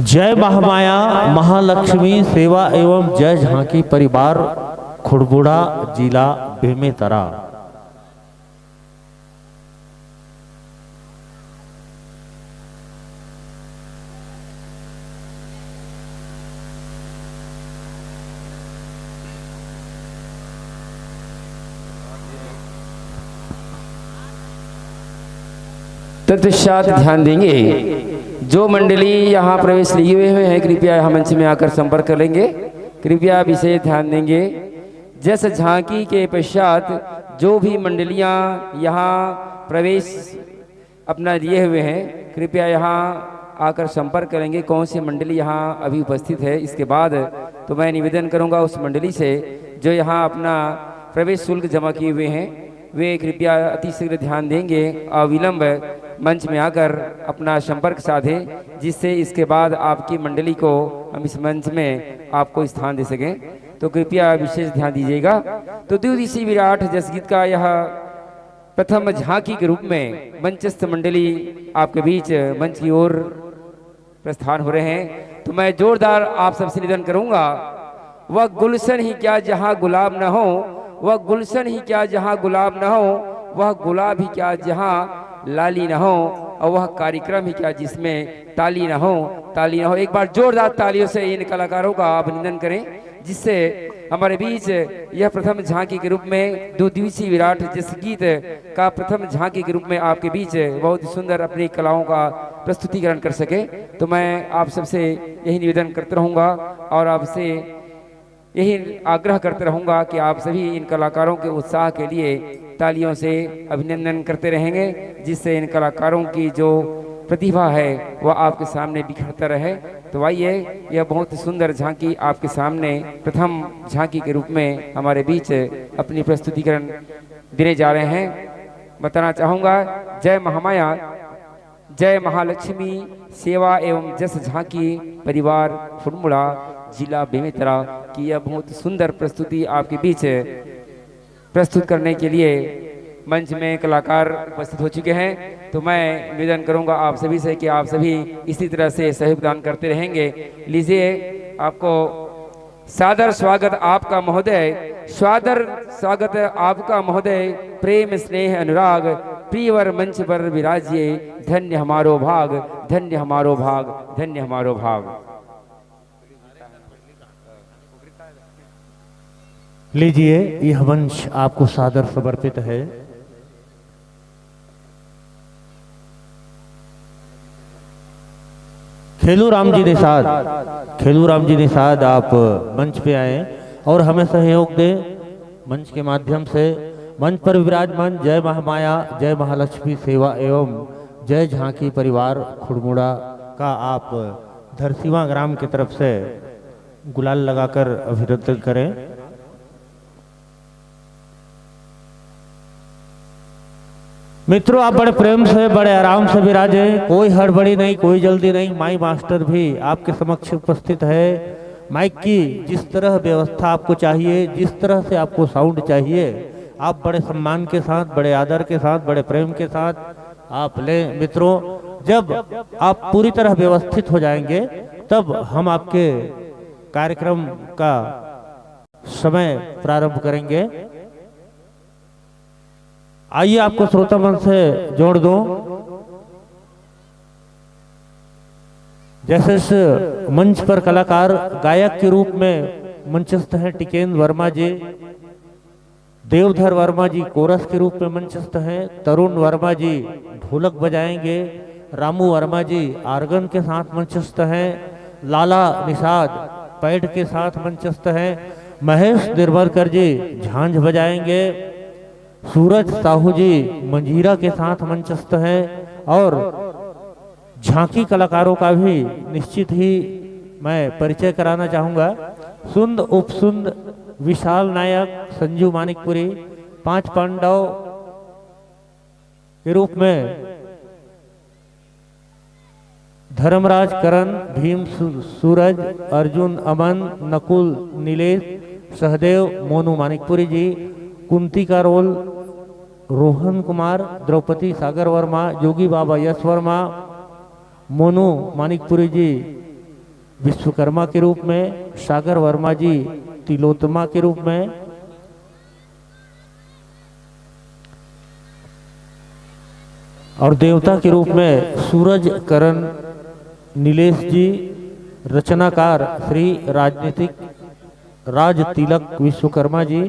जय महामाया महालक्ष्मी सेवा एवं जय झांकी परिवार खुड़मुड़ा जिला बेमेतरा। तत्पश्चात ध्यान देंगे जो मंडली यहाँ प्रवेश लिए हुए हैं कृपया यहाँ मंच में आकर संपर्क कर लेंगे। कृपया विशेष ध्यान देंगे जस झांकी के पश्चात जो भी मंडलियाँ यहाँ प्रवेश अपना लिए हुए हैं कृपया यहाँ आकर संपर्क करेंगे कौन सी मंडली यहाँ अभी उपस्थित है। इसके बाद तो मैं निवेदन करूँगा उस मंडली से जो यहाँ अपना प्रवेश शुल्क जमा किए हुए हैं वे कृपया अतिशीघ्र ध्यान देंगे अविलंब मंच में आकर अपना संपर्क साधें जिससे इसके बाद आपकी मंडली को हम इस मंच में आपको स्थान दे सकें। तो कृपया विशेष ध्यान दीजिएगा। तो द्विदिशीय विराट जसगीत का यह प्रथम झांकी के रूप में मंचस्थ मंडली आपके बीच मंच की ओर प्रस्थान हो रहे हैं। तो मैं जोरदार आप सबसे निवेदन करूंगा, वह गुलशन ही क्या जहां गुलाब न हो, वह गुलशन ही क्या जहां गुलाब न हो, वह गुलाब ही क्या जहां लाली न हो, और वह कार्यक्रम ही क्या जिसमें ताली न हो, ताली न हो। एक बार जोरदार तालियों से इन कलाकारों का अभिनंदन करें जिससे हमारे बीच यह प्रथम झांकी के रूप में द्विदिशीय विराट जसगीत का प्रथम झांकी के रूप में आपके बीच बहुत ही सुंदर अपनी कलाओं का प्रस्तुतिकरण कर सके। तो मैं आप सबसे यही निवेदन करते रहूँगा और आपसे यही आग्रह करते रहूँगा कि आप सभी इन कलाकारों के उत्साह के लिए तालियों से अभिनंदन करते रहेंगे जिससे इन कलाकारों की जो प्रतिभा है वह आपके सामने बिखरता रहे। तो आइए यह बहुत सुंदर झांकी आपके सामने प्रथम झांकी के रूप में हमारे बीच अपनी प्रस्तुतिकरण देने जा रहे हैं। बताना चाहूँगा जय महामाया जय महालक्ष्मी सेवा एवं जस झांकी परिवार फुरमुड़ा जिला बेमेतरा की यह बहुत सुंदर प्रस्तुति आपके बीच प्रस्तुत करने के लिए मंच में कलाकार उपस्थित हो चुके हैं। तो मैं निवेदन करूंगा आप सभी से कि आप सभी इसी तरह से सहयोग दान करते रहेंगे। लीजिए आपको सादर स्वागत आपका महोदय, सादर स्वागत आपका महोदय, प्रेम स्नेह अनुराग प्रियवर मंच पर विराजिए, धन्य हमारो भाग, धन्य हमारो भाग, धन्य हमारो भाग। लीजिए यह वंश आपको सादर समर्पित है। खेलू राम जी निषाद आप मंच पे आए और हमें सहयोग दे। मंच के माध्यम से मंच पर विराजमान जय महामाया जय महालक्ष्मी सेवा एवं जय झांकी परिवार खुड़मुड़ा का आप धरसीवा ग्राम की तरफ से गुलाल लगाकर अभिनंदन करें। मित्रों आप बड़े प्रेम से बड़े आराम से विराजे, कोई हड़बड़ी नहीं, कोई जल्दी नहीं। माई मास्टर भी आपके समक्ष उपस्थित है। माइक की जिस तरह व्यवस्था आपको चाहिए, जिस तरह से आपको साउंड चाहिए, आप बड़े सम्मान के साथ, बड़े आदर के साथ, बड़े प्रेम के साथ आप लें। मित्रों जब आप पूरी तरह व्यवस्थित हो जाएंगे तब हम आपके कार्यक्रम का समय प्रारंभ करेंगे। आइए आपको श्रोता मन से जोड़ दो। जैसे इस मंच पर कलाकार गायक के रूप में मंचस्थ हैं टिकेंद्र वर्मा जी, देवधर वर्मा जी कोरस के रूप में मंचस्थ हैं, तरुण वर्मा जी ढोलक बजाएंगे, रामू वर्मा जी आर्गन के साथ मंचस्थ हैं, लाला निषाद पैड के साथ मंचस्थ हैं, महेश निर्भरकर जी झांझ बजाएंगे, सूरज साहू जी मंजीरा के साथ मंचस्थ हैं और झांकी कलाकारों का भी निश्चित ही मैं परिचय कराना चाहूँगा। सुंद उपसुंद विशाल नायक संजू मानिकपुरी, पांच पांडव के रूप में धर्मराज करण, भीम सूरज, अर्जुन अमन, नकुल नीलेश, सहदेव मोनू मानिकपुरी जी, कुंती का रोल रोहन कुमार, द्रौपदी सागर वर्मा, जोगी बाबा यश वर्मा, मोनू मानिकपुरी जी विश्वकर्मा के रूप में, सागर वर्मा जी तिलोत्तमा के रूप में, और देवता के रूप में सूरज करण नीलेश जी, रचनाकार श्री राजनीतिक Raj Tilak Vishwakarma ji,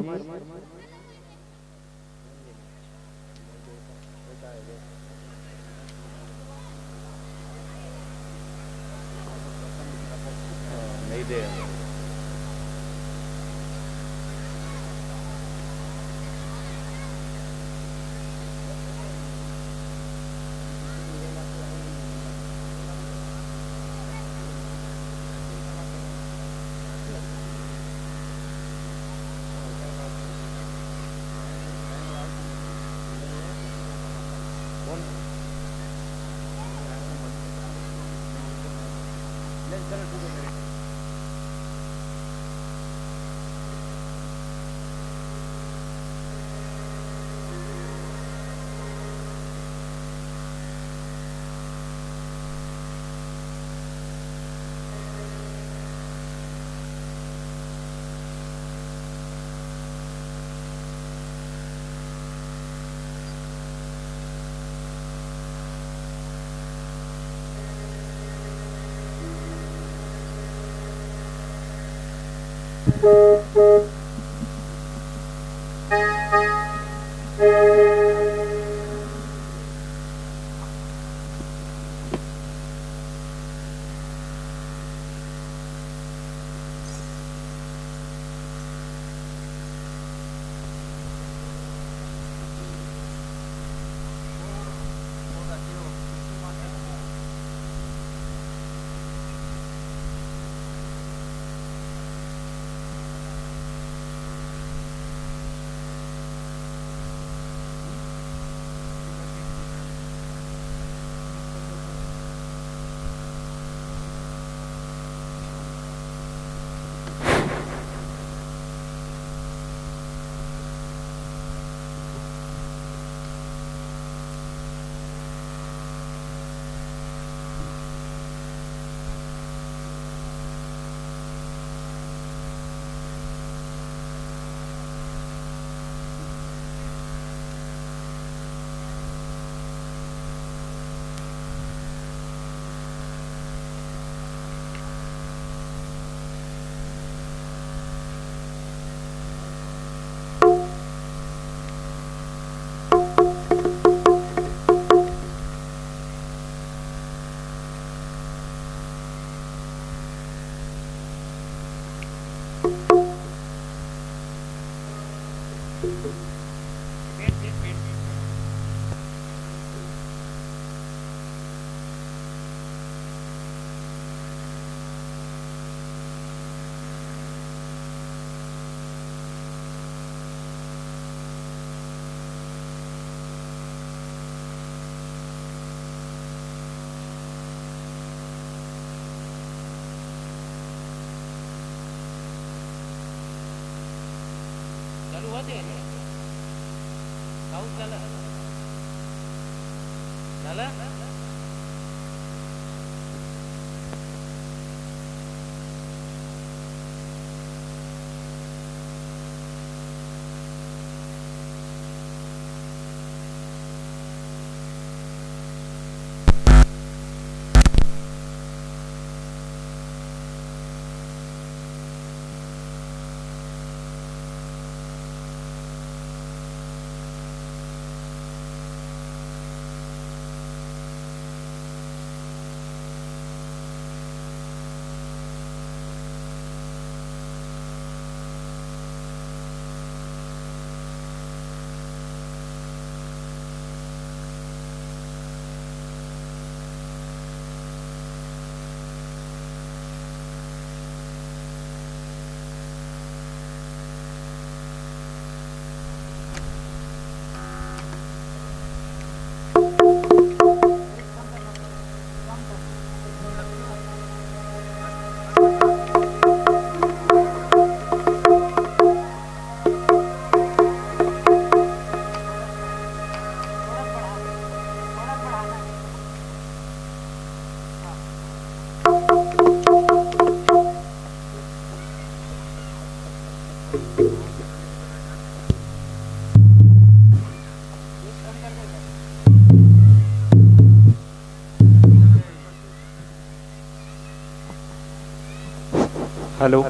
hello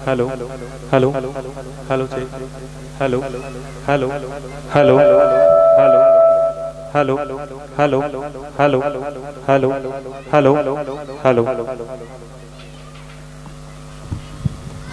hello hello hello hello check hello hello hello hello hello hello hello hello hello hello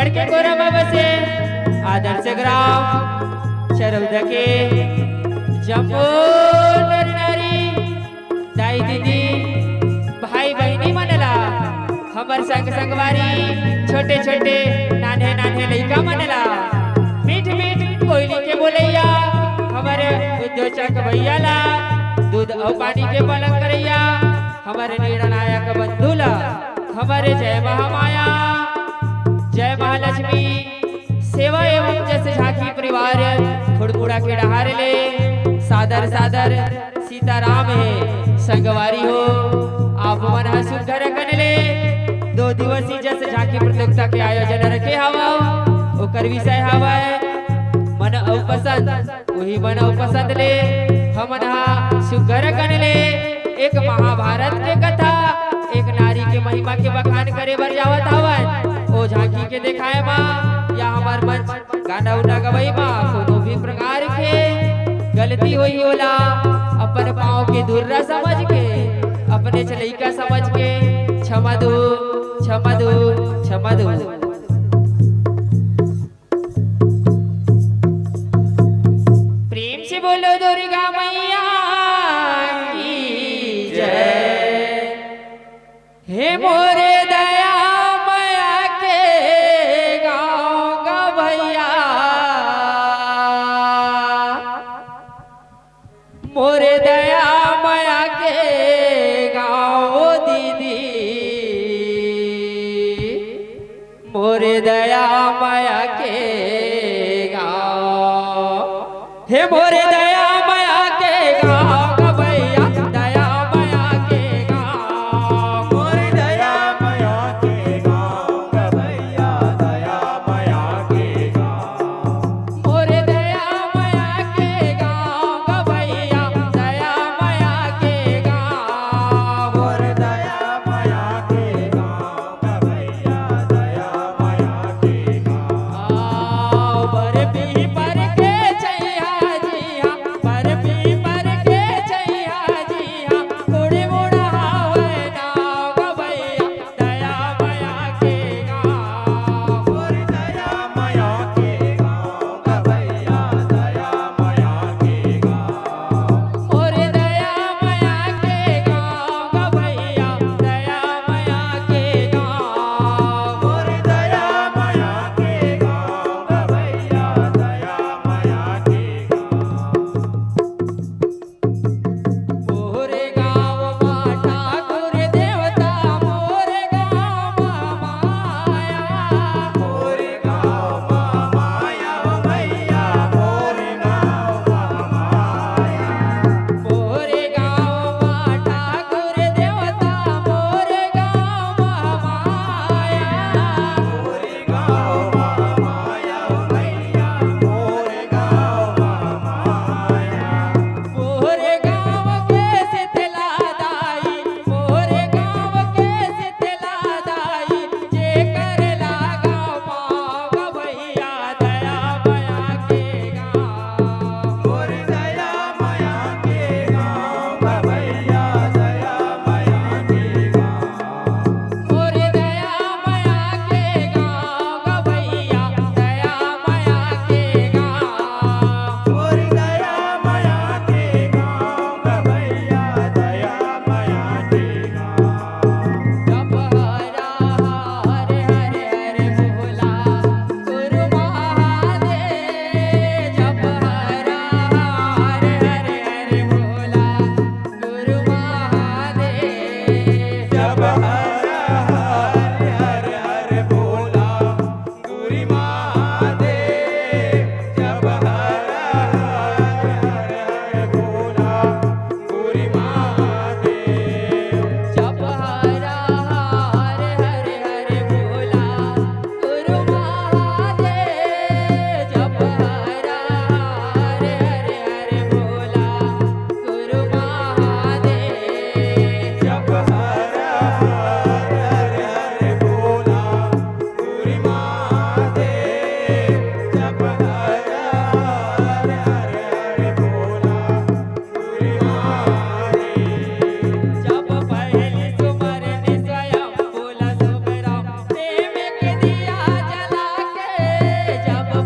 Chhattisgarh के कोरबा बसे आदर्श ग्राम चरौद के जम्मू नर नारी दाई दीदी भाई बहनी मनला हमर संग संगवारी छोटे छोटे नाने नाने लइका मनला मीठ मीठ कोयली के बोलैया हमारे उद्योचक भैया ला दूध और पानी के पलंग करैया हमारे निर्णायक बंधुला हमारे जय महामाया जय महालक्ष्मी सेवा एवं जैसे झांकी परिवार खुड़मुड़ा के डहार ले सादर सादर सीताराम है संगवारी हो आप मन सुधर कर ले 2 दिवसीय जैसे झांकी प्रतियोगिता के आयोजन रखे हवा ओकर विषय हवा मन औ पसंद वही मन औ पसंद ले हमन सुगर कर ले एक महाभारत के कथा एक नारी के महिमा के बखान करे बर जावत हवन ओ झांकी के दिखाए माँ या हमार मंच गाना उना गवई माँ कोनो भी प्रकार के गलती हुई होला अपन पाँव के धुर्रा समझ के अपने चलैका समझ के क्षमा दो क्षमा दो क्षमा दो। प्रेम से बोलो दुर्गा मैया की जय। हे मोरे दया माया के गाँव गा भैया मोरे दया माया के गाँव दीदी मोरे दया माया के गाँव हे मोरे दया माया के गाँव गा भैया दया माया के गाँव मोरे दया माया के गाँव गा भैया दया माया के गाँव मोरे दया माया के गाँव गा भैया दया माया के गाँव मोरे दया माया के गाँव गा भैया दया माया के गाँव बर पी पर के छैया जिया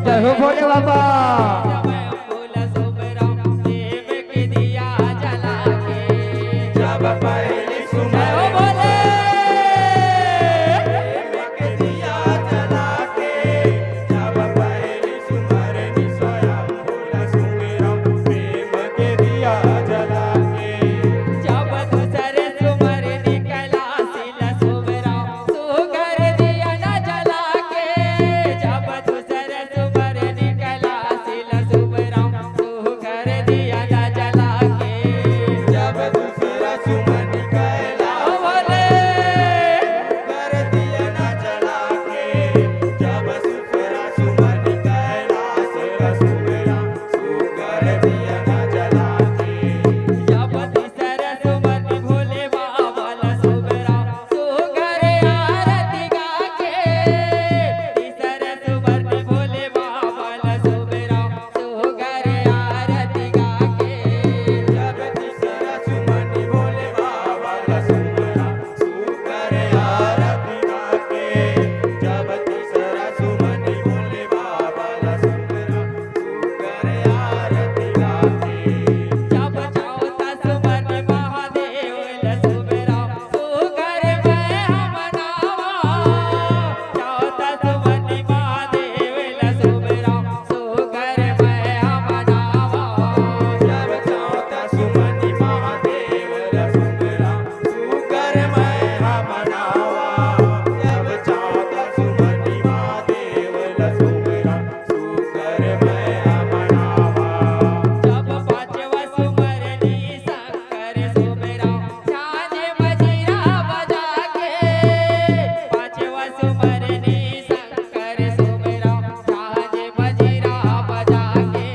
जय हो भोले बाबा। फूल सुबराम देव के दिया जला के जब पहली सुमर हो बोले के दिया जला के जब पहली सुमर नि स्वयं फूल सुबराम देव के दिया जला के जब दूसरे सुमर निकला सिल सुबराम सुगर दिया न जला के जब दूसरे सुमर निकला सिल सुबराम सुगर दिया न जला के जब दूसरा सुमर निकला बोले कर दिया न जला के जब दूसरा सुमर निकला सिल सुबराम सुगर दिया न जला के जब तीसरा सुमर नि भोले बाबा ला सुबराम सुगर आरती गा के तीसरा सुमर नि भोले बाबा ला सुबराम सुगर आरती गा के जब तीसरा सुमर नि भोले बाबा ला सुबराम सुगर आरती गा के जब तीसरा सुमर नि भोले बाबा ला सुबराम सुगर आरती गा के जब चौथा सुमर नि महादेव ला सुबराम सुगर मैं मनावा चौथा सुमर नि महादेव ला सुबराम सुगर मैं मनावा जब चौथा सुमर नि महादेव ला सुबराम सुगर मैं मनावा जब चौथा सुमर नि महादेव ला सुबराम सुगर मैं मनावा जब पांचवा सुमर नि शंकर सुबराम छाने मजीरा बजा के पांचवा सुमर नि शंकर सुबराम छाने मजीरा बजा के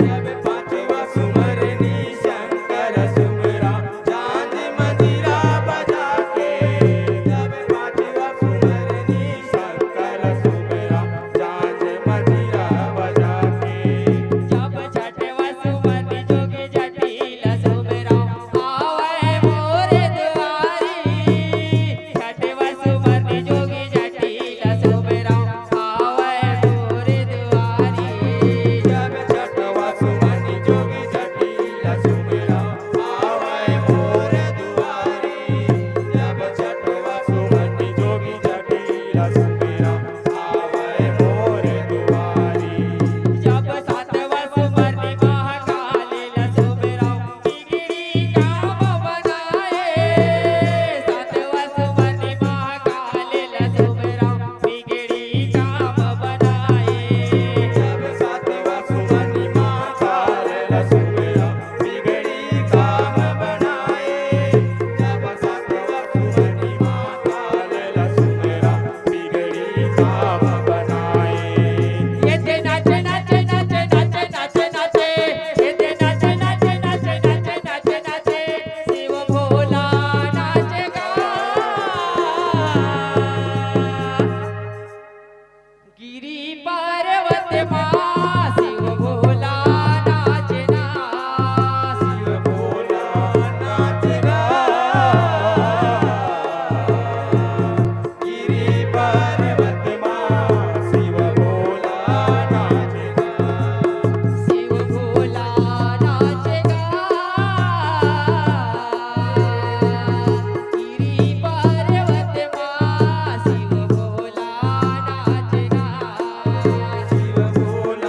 जब पांचवा सुमर नि शंकर सुबराम छाने मजीरा बजा के जब पांचवा सुमर नि शंकर सुबराम छाने मजीरा बजा के जब छठवा सुमर नि जोगी जटिल सुबराम आवे मोरे दुआरी छठवा सुमर नि जोगी जटिल सुबराम आवे मोरे दुआरी जब छठवा सुमर नि जोगी जटिल सुबराम आवे मोरे दुआरी जब छठवा सुमर नि जोगी जटिल सुबराम आवे मोरे दुआरी जब सातवा सुमर नि महाकाली ला सुबराम बिगड़ी काम बनाए सातवा सुमर नि महाकाली ला सुबराम बिगड़ी काम बनाए जब सातवा सुमर नि महाकाली ला सुबराम बिगड़ी काम बनाए जब सातवा सुमर नि महाकाली ला सुबराम बिगड़ी काम बनाए ये ते नाचे नाचे नाचे नाचे नाचे नाचे ये ते नाचे नाचे नाचे नाचे नाचे नाचे शिव भोला नाचेगा गिरी पर्वत मां शिव भोला नाचना शिव भोला नाचेगा गिरी पर्वत मां शिव भोला नाचेगा शिव भोला नाचेगा गिरी पर्वत मां शिव भोला नाचेगा शिव भोला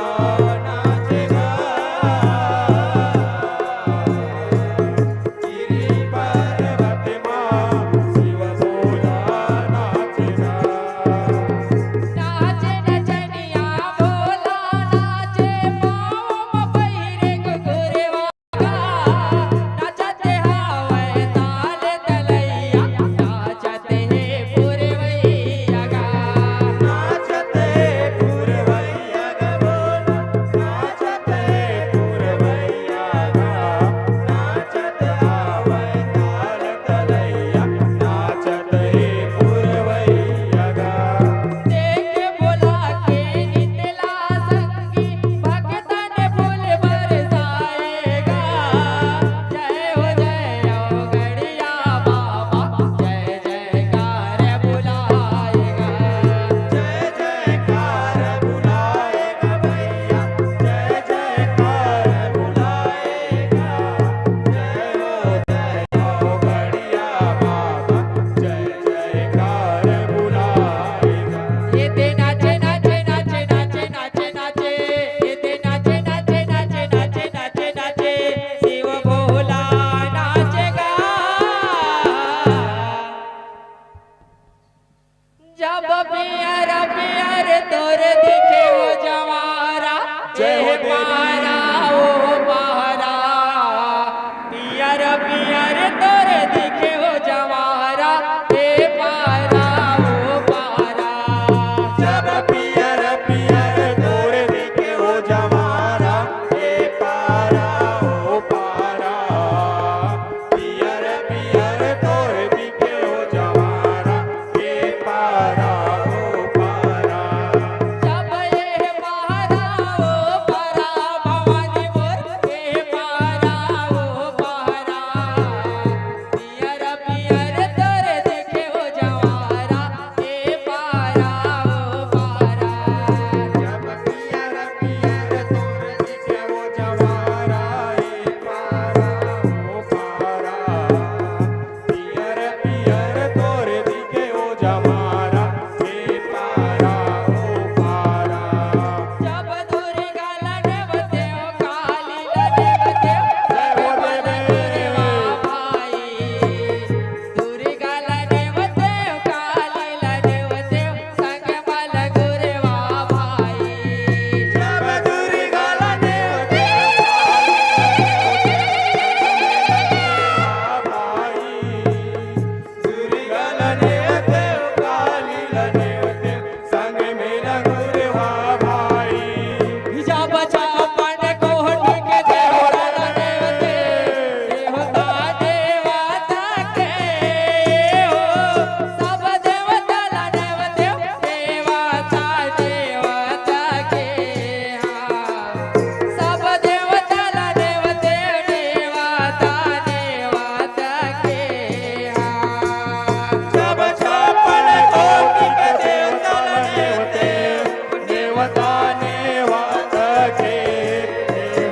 देवता ने वात के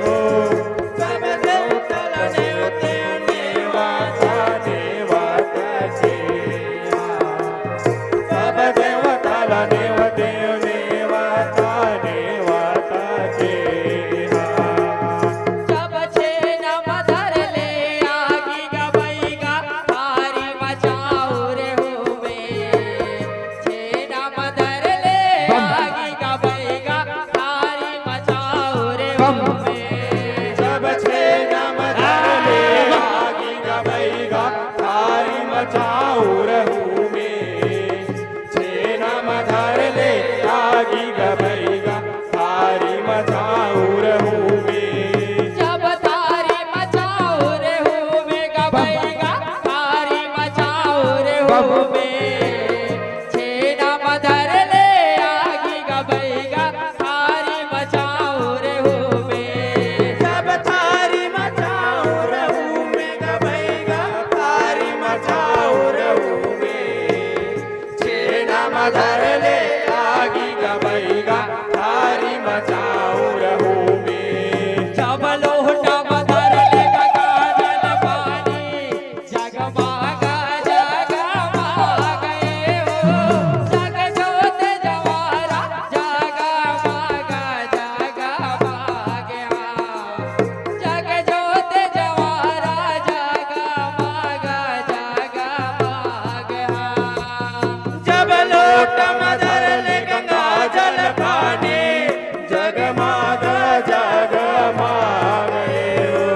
हो सब देवता ने वाता ने वात के सब देवता ने वाता ने वाता के जब छेन मदर ले आगी गबैगा थारी मचाओ रे होवे छेन मदर ले आगी गबैगा थारी मचाओ रे होवे जब छेन मदर ले आगी गबैगा थारी मचाओ रहू में छेन मदर ले आगी गबैगा थारी मचाओ रहू में जब थारी मचाओ रे होवे गबैगा थारी मचाओ रे होवे छेन मदर ले आगी गबैगा थारी मचाओ रे होवे जब थारी मचाओ रहू में गबैगा थारी मचाओ रहू में छेना मदर ले आगी गबैगा थारी मचाओ रहू में जब लोटा मदर ले गंगा जल पानी जगमागा जगमागे हो जग जोत जवारा जगमागा जगमागे जग जोत जवारा जगमागा जगमागे जब लोट मदर ले गंगा जल पानी जगमाग जगमाग हो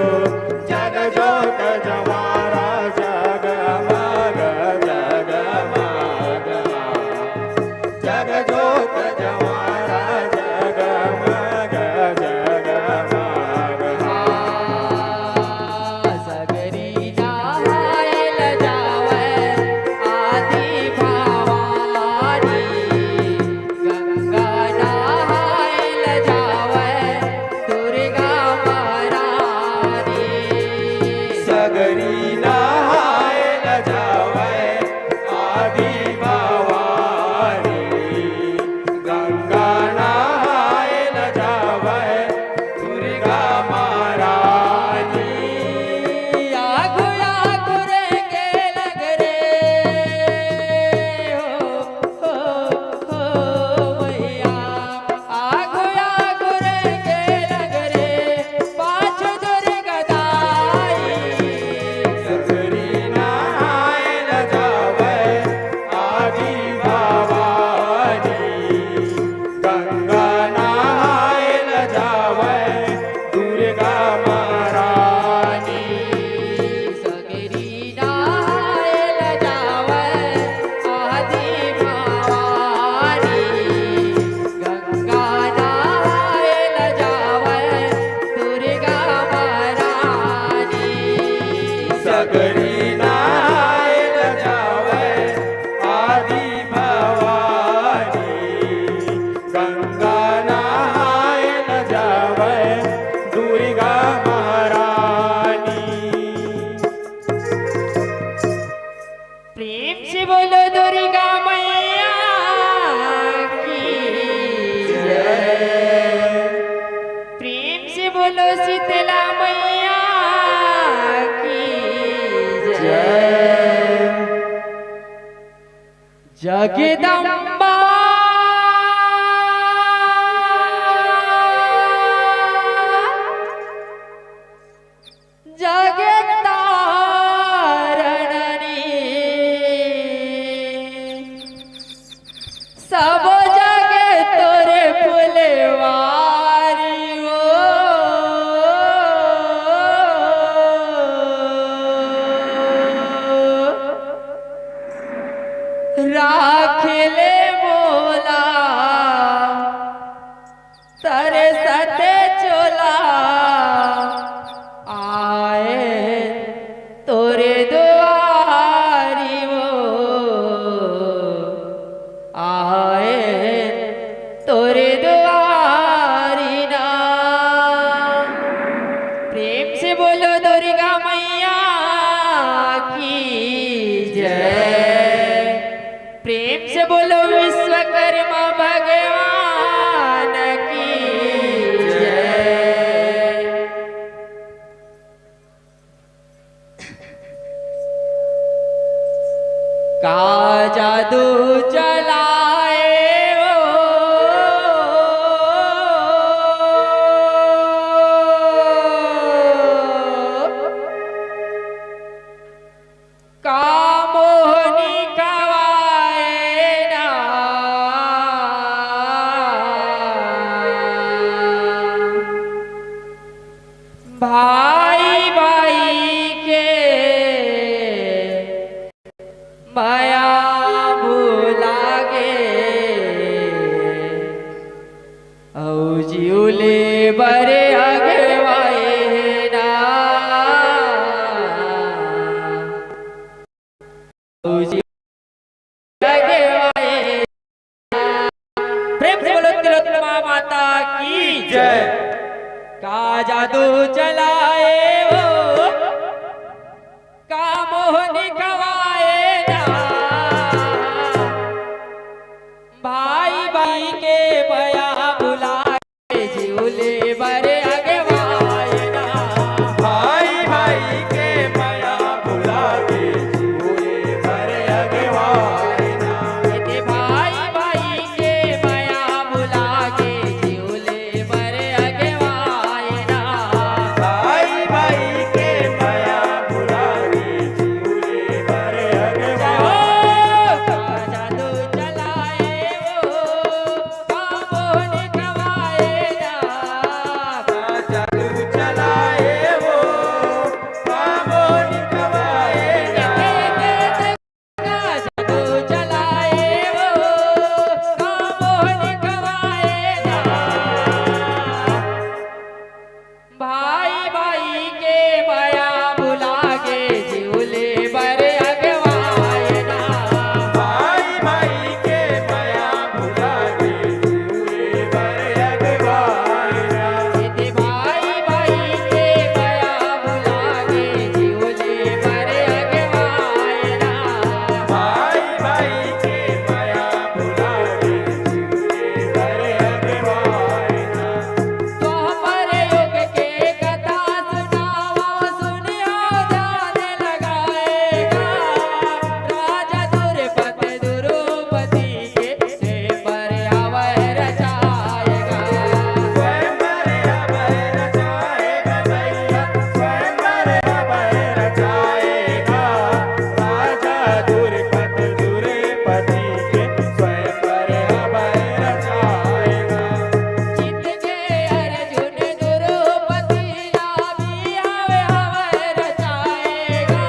जग जोत जवारा जगमाग जगमाग जग जोत जवारा जगमाग जगमाग सगरी नाहायल जावे आदि भवानी गंगा नाहायल जावे दुर्गा महारानी सगरी नहाय न जावे आदि भवानी गंगा नहाय न जावे दुर्गा महारानी आगु आगु रे के लग रे हो मैया आगु आगु रे के लग रे पाछ दुर्गा दाई सगरी नहाय न जावे आदि भवानी गंगा नहाय न जावे दुर्गा महारानी सगरी नाहायल जावे आदि भवानी गंगा नाहायल जावे दुर्गा महारानी सगरी नहाय न जावे आदि भवानी गंगा नहाय न जावे दुर्गा महारानी प्रेम से बोलो दुर्गा मैया की प्रेम से बोलो शीतला मैया की जगदम्बा जगतारणनी सब जगे तोरे फुलवारी हो राख ले भाई भाई के माया भुलागे औ जिउले बरे अगवाए ना औ जिउले अगवाए। प्रेम से बोलो तिलोत्तमा माता की जय। का जादू चलाए वो का मोहनी गवाए ना भाई भाई के बया बुला के झूले बरे अगवाए ना भाई भाई के बया बुला के झूले बरे अगवाए ना भाई भाई के बया बुला के झूले बरे अगवाए ना भाई भाई के बया बुला के झूले बरे अगवाए का जादू चलाए वो का मोहनी गवाए ना का जादू चलाए वो का मोहनी गवाए ना का जादू चलाए वो का मोहनी गवाए ना भाई भाई के माया बुला के झूले बरे अगवाए ना भाई भाई के माया बुला के झूले बरे अगवाए ना भाई भाई के माया बुला के झूले बरे अगवाए ना भाई भाई के माया बुला के झूले बरे अगवाए ना। तो हमारे युग के कथा सुनाओ सुनियो जाने लगाएगा राजा दुर्पति दुरुपति के से पर अवह रचाएगा स्वयं पर अवह रचाएगा भैया स्वयं पर अवह रचाएगा राजा दुर्पति दुरुपति के स्वयं पर अवह रचाएगा। चित के अर्जुन दुरुपति लाभी आवे हवै रचाएगा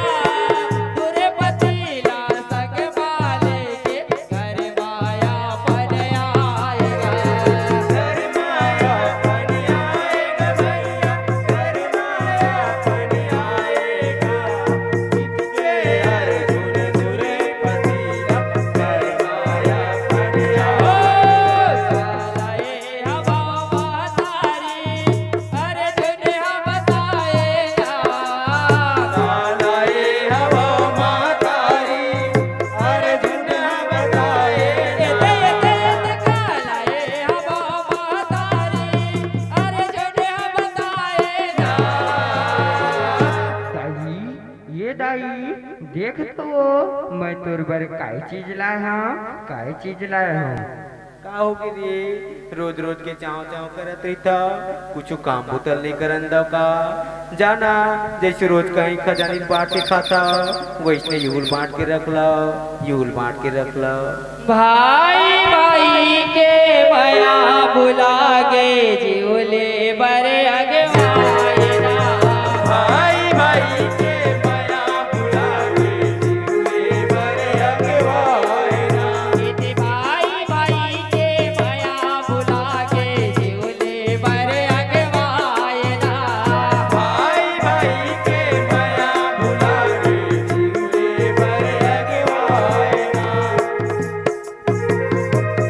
दुरुपति ला सग माले के घर माया पन आएगा घर माया पन आएगा भैया घर माया पन आएगा चित के अर्जुन दुरुपति ला घर माया पन आएगा लाए हवा मातारी अर्जुन हम बताएगा लाए हवा मातारी अर्जुन हम बताएगा लाए हवा मातारी अर्जुन हम बताएगा। दाई ये दाई देख तो मैं तोर बर काय चीज लाया हूँ काय चीज लाया हूँ। का होगी रे रोज रोज के चाव चाव करत रहीता कुछ काम बोतल नहीं करन दव का जाना जैसे रोज कहीं खजानी बांट के खाता वैसने यूल बांट के रख लो यूल बांट के रख लो। भाई भाई के माया बुला के झूले बरे अगवाए ना भाई भाई के माया बुला के झूले बरे अगवाए ना भाई भाई के माया बुला के झूले बरे अगवाए ना भाई भाई के माया बुला के झूले बरे अगवाए ना।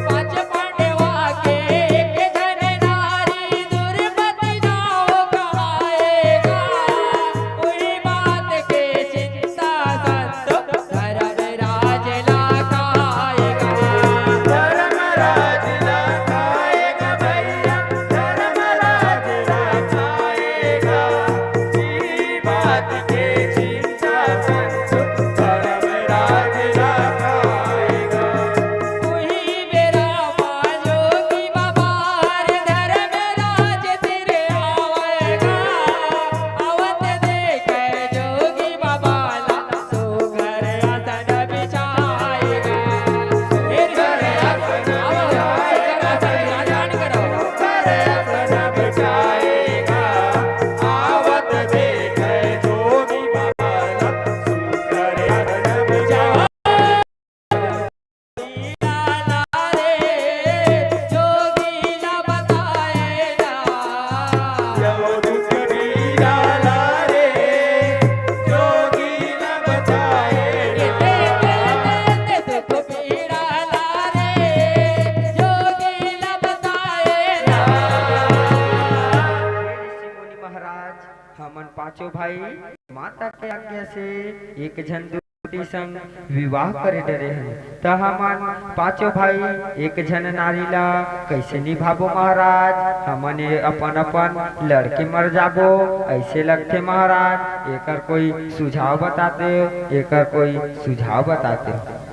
पांच पांडवा के हमन पांचों भाई माता के आज्ञा से एक झन दूती संग विवाह करे डरे हैं। तो हमन पांचों भाई एक झन नारी ला कैसे निभाबो महाराज? हमन अपन अपन लड़के मर जाबो ऐसे लगते महाराज। एकर कोई सुझाव बताते, एकर कोई सुझाव बताते।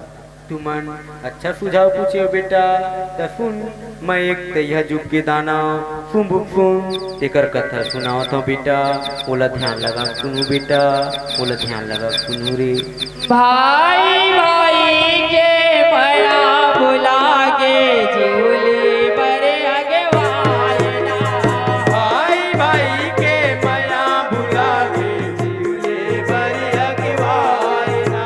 तुमन अच्छा सुझाव पूछे हो बेटा। तो सुन, मैं एक तैया जुग के दाना सुन तेकर कथा सुनाओ तो बेटा। बोला ध्यान लगा सुनू बेटा, बोला ध्यान लगा सुनू रे। भाई भाई के माया भुला के झूले पर आगे वायना। भाई भाई के माया भुला के झूले पर आगे वायना।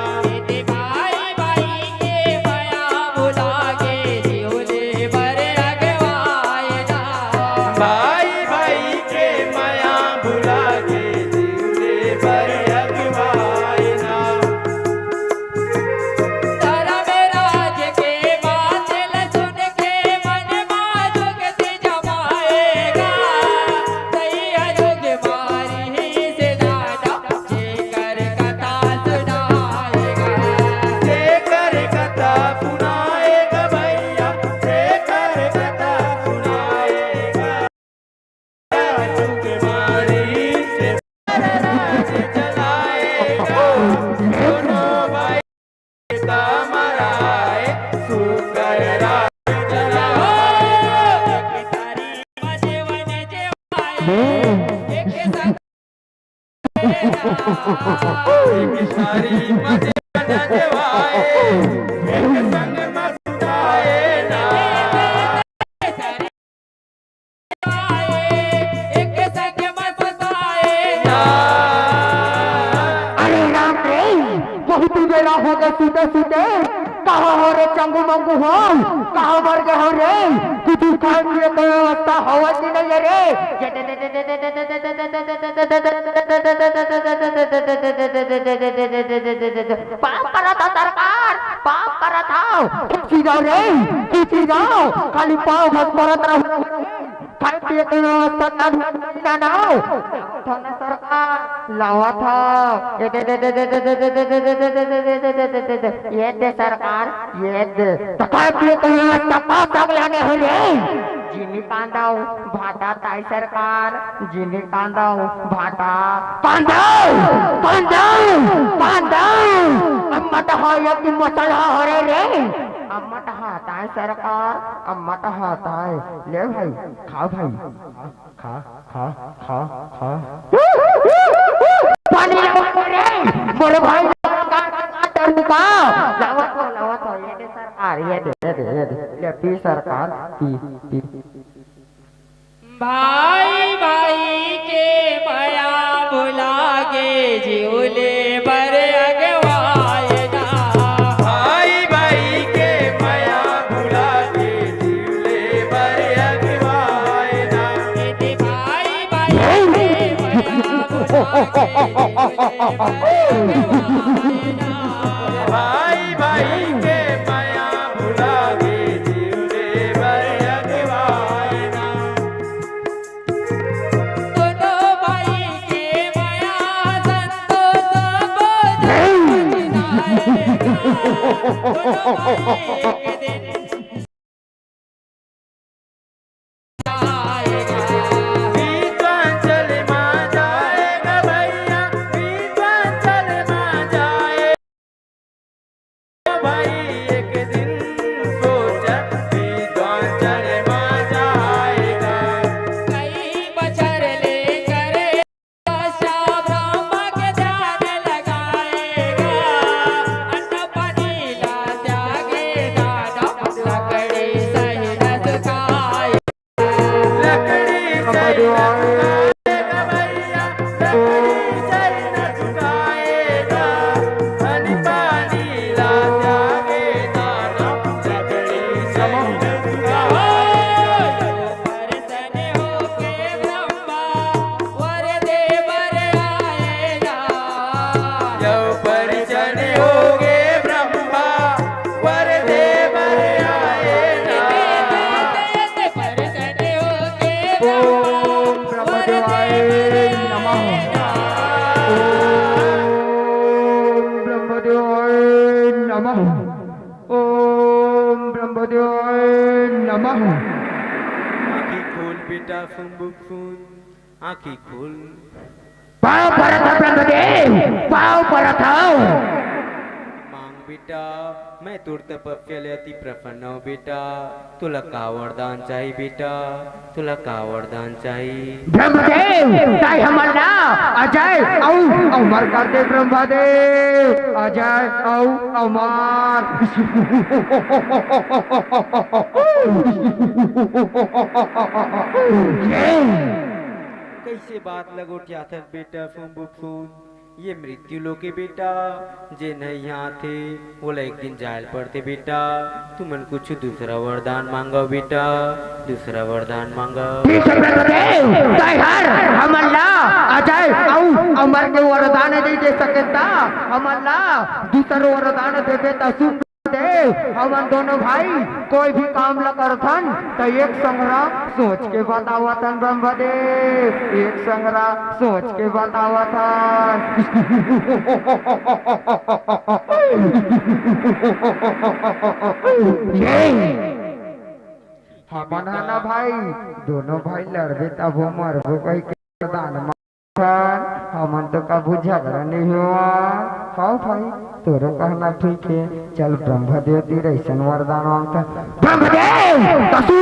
भाई भाई के माया भुला के झूले पर आगे वायना। भाई भाई के माया भुला के झूले पर आगे वायना। तारा मेरा आज के बादल सुन के मन माजुग से जमाएगा। सैया जुग मारी से दादा जेकर कथा सुनाएगा। जेकर कथा सुनाएगा भैया, जेकर कथा सुनाएगा। जुग मारी से राज चलाएगा। दोनों भाई का मराए सुकर राज चलाएगा। तारी मजेवन जेवाए एक संग एक सारी मजे बना देवाए, एक संग मस्ताए ना। एक संग मस्ताए ना। अरे राम रे, बहुत बेला हो गया सीते सीते। कहाँ हो रे चंगू मंगू हो? कहाँ मर गए हो रे? कुछ खाए पिए कोई व्यवस्था होवा कि नहीं रे? पाप करा था सरकार, पाप करा था। खींची जाओ रे, खींची जाओ। खाली पाव भस परत रहो, खाए पिए कोई व्यवस्था ना थाना सरकार लावा था। ये दे सरकार, ये दे तकाय पिए कोई व्यवस्था पाप लाने हो रे। जिनी कांदाओ भाटा ताई सरकार, जिनी कांदाओ भाटा कांदाओ कांदाओ कांदाओ। अम्मट हो या कि मसला हो रे। अम्मट हाथ आए सरकार, अम्मट हाथ आए। ले भाई खा भाई, खा खा खा खा। पानी लाओ रे बोले भाई। लावत हो ये दे सरकार, ये दे ले पी सरकार, पी पी। भाई भाई के माया भुला के झूले पर अगवायना। भाई भाई के माया भुला के झूले पर अगवायना। भाई भाई के माया भुला भाई भाई के माया भुला के झूले पर अगवायना। दोनों भाई के माया संतोष एक दिन आएगा। बीतवांचल मां जाएगा भैया, बीतवांचल मां जाएगा भाई। एक दिन सोचा बीतवांचल मां जाएगा। कई बचर लेकर आशा ब्रह्मा के ध्यान लगाएगा। अन्न पानी ला त्यागेगा, लकड़ी सही न सुखाएगा। लकड़ी चढ़ाएगा भैया, लकड़ी चढ़ न झुकाएगा। पानी पानी ला जाएगा ना, लकड़ी चढ़ न झुकाएगा। परसन होके ब्रह्मा वर देवर आएगा। जो परिजन होगे ब्रह्मा वर देवर आएगा। परसन होके ब्रह्मा बेटा फुम्बुक फून आँखी खोल पाव परत हो ब्रह्मदेव, पाव परत हो। मांग बेटा मैं तुर तपस्याले अति प्रसन्न हूँ बेटा तुला का वरदान चाहिए बेटा तुला का वरदान चाहिए ब्रह्मदेव ताई हमारा अजय औ अमर कर दे ब्रह्मदेव अजय औ अमर कैसे बात लगोटिया था बेटा फुम्बुक फून ये मृत्यु लोके बेटा जे नहीं यहाँ थे बोला एक दिन जायल पड़ते बेटा तुमन कुछ दूसरा वरदान मांगो बेटा दूसरा वरदान मांगो ठीक है ब्रह्मदेव ताई हर हमारा अजय औ अमर के वरदान नहीं दे सकता हमारा दूसरा वरदान दे देता सुख देव हमन दोनों भाई कोई भी काम न करथन तो एक संग्रह सोच के बतावतन ब्रह्मदेव एक संग्रह सोच के बतावतन हमन है ना भाई दोनों भाई लड़बे तब वो मरबो कहीं के वरदान हमन तो कभी झगड़ा नहीं हुआ हाँ भाई तोरो कहना ठीक है चल ब्रह्मदेव ती ऐसन वरदान मांगता ब्रह्मदेव तसु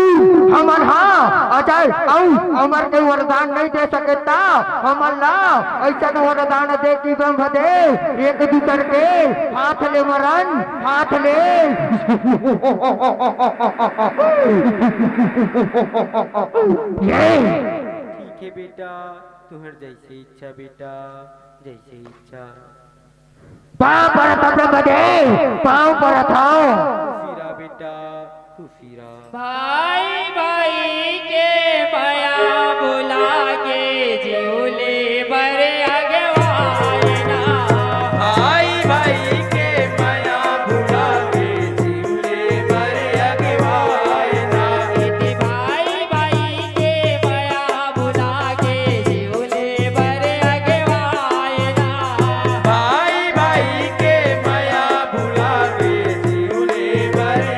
हमन हाँ अजय औ अमर के वरदान नहीं दे सकता हमन ला ऐसन वरदान दे कि ब्रह्मदेव एक दूसरे के हाथ ले मरन हाथ ले ठीक है बेटा तुहर जैसे इच्छा बेटा जैसे इच्छा पाँव पर था ब्रह्मदेव पाँव पर था फिरा बेटा तू फिरा भाई भाई के माया बुला के झूले बरे अगवाना भाई भाई के माया बुला के झूले बरे अगवाना भाई भाई के माया बुला के झूले बरे अगवाना भाई भाई के माया बुला के झूले बरे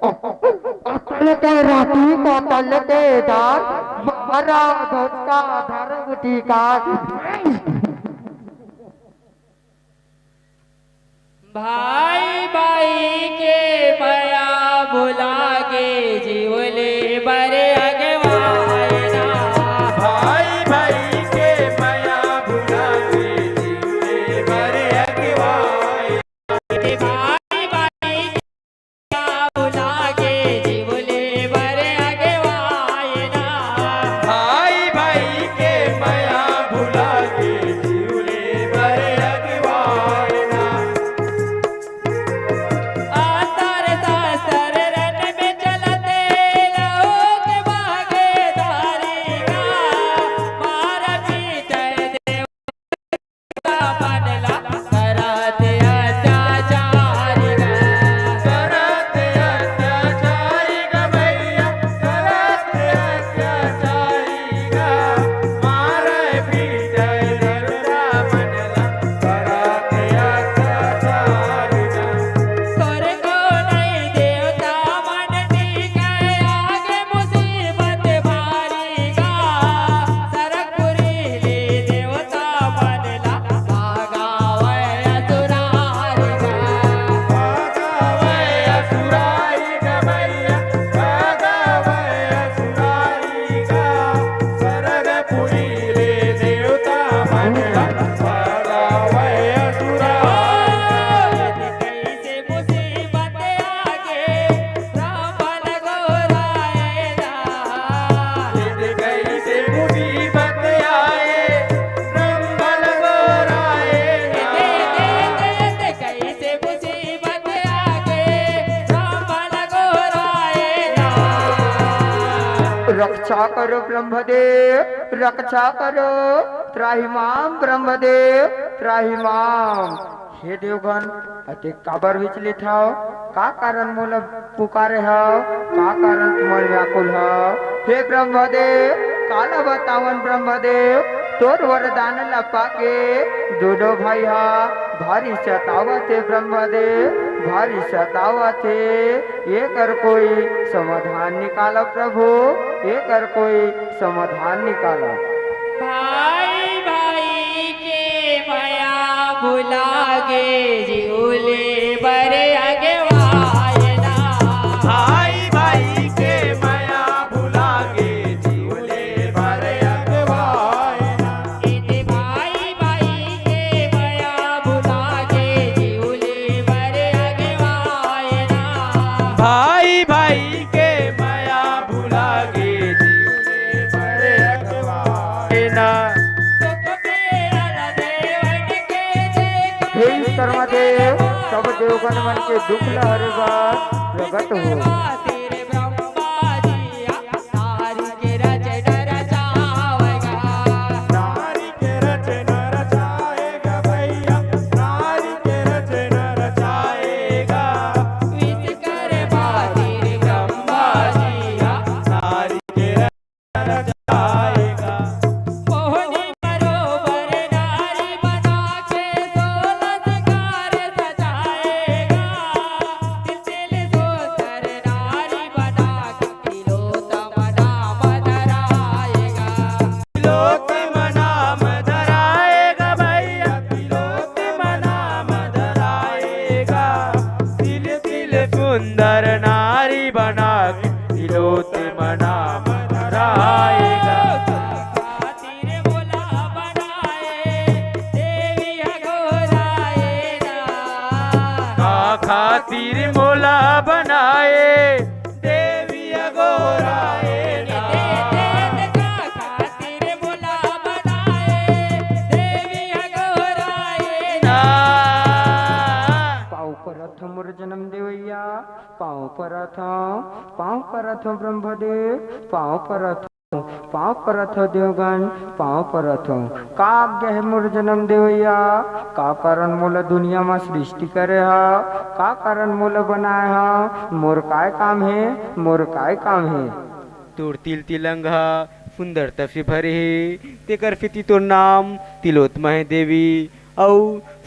अतल के राती को तल के दार बरा धोका धर्म टीका भाई भाई के माया बुला के जीवले बरे अगवाना भाई भाई के माया बुला के झूले बरे अगवाना भाई भाई के बुला के जीवले बरे अगवाना भाई भाई के माया बुला के झूले बरे अगवाना आतर रक्षा करो ब्रह्मदेव, रक्षा करो, त्राहिमाम ब्रह्मदेव, त्राहिमाम। हे देवगण अति काबर विचलित हो, का कारण मोला पुकारे हो, का कारण तुम्हारे व्याकुल हो? हे ब्रह्मदेव काला बतावन ब्रह्मदेव, तोर वरदान लपा के दोनों भाई हा भारी सतावत है ब्रह्मदेव, भारी सतावत है। ये कर कोई समाधान निकालो प्रभु, ये कर कोई समाधान निकालो। भाई भाई के माया भुलागे जीवले बरे आगे वायना। भाई भाई के माया भुलागे जीवले बरे अगवायना। इने भाई भाई के माया भुलागे जीवले बरे आगे वायना। भाई भाई के माया भुलागे जीवले बरे अगवायना। हे सर्वदेव सब देवगण मन के दुख लहरे बार प्रकट हो। तेरे ब्रह्मा जी नारी के रचना रचावेगा। नारी के रचना रचाएगा भैया, नारी के रचना रचाएगा। विश्वकर्मा तेरे ब्रह्मा जी नारी के रचना रचाएगा। मोहनी बरोबर नारी बना के दौलत कार सजाएगा। तिल सोतर नारी बना के तिलोत्तम नाम धराएगा। तिलोत्तम नाम धराएगा भैया, तिलोत्तम नाम धराएगा। तिल तिल सुंदर नारी बना के तिलोत्तम नाम धराएगा। खातिर बोला बनाए देवी अघोराए ना। का खातिर मोला बनाए देवी अगोराए ना। खातिर बोला बनाए देवी अघोराए ना। पाँव परथ मोर जन्म देवैया, पाँव परथ, पाँव परथ ब्रह्मदेव, पाँव परथ, पाँव परथ देवगण, पाँव परथ। का आज्ञा है मोर जन्म देवैया, का कारण मोला दुनिया में सृष्टि करे हा, का कारण मोला बनाए हा, मोर काय काम है, मोर काय काम है? तोर तिल तिलंगा सुंदरता से भरे है, तेकर फिति तोर नाम तिलोत्तमा है देवी। औ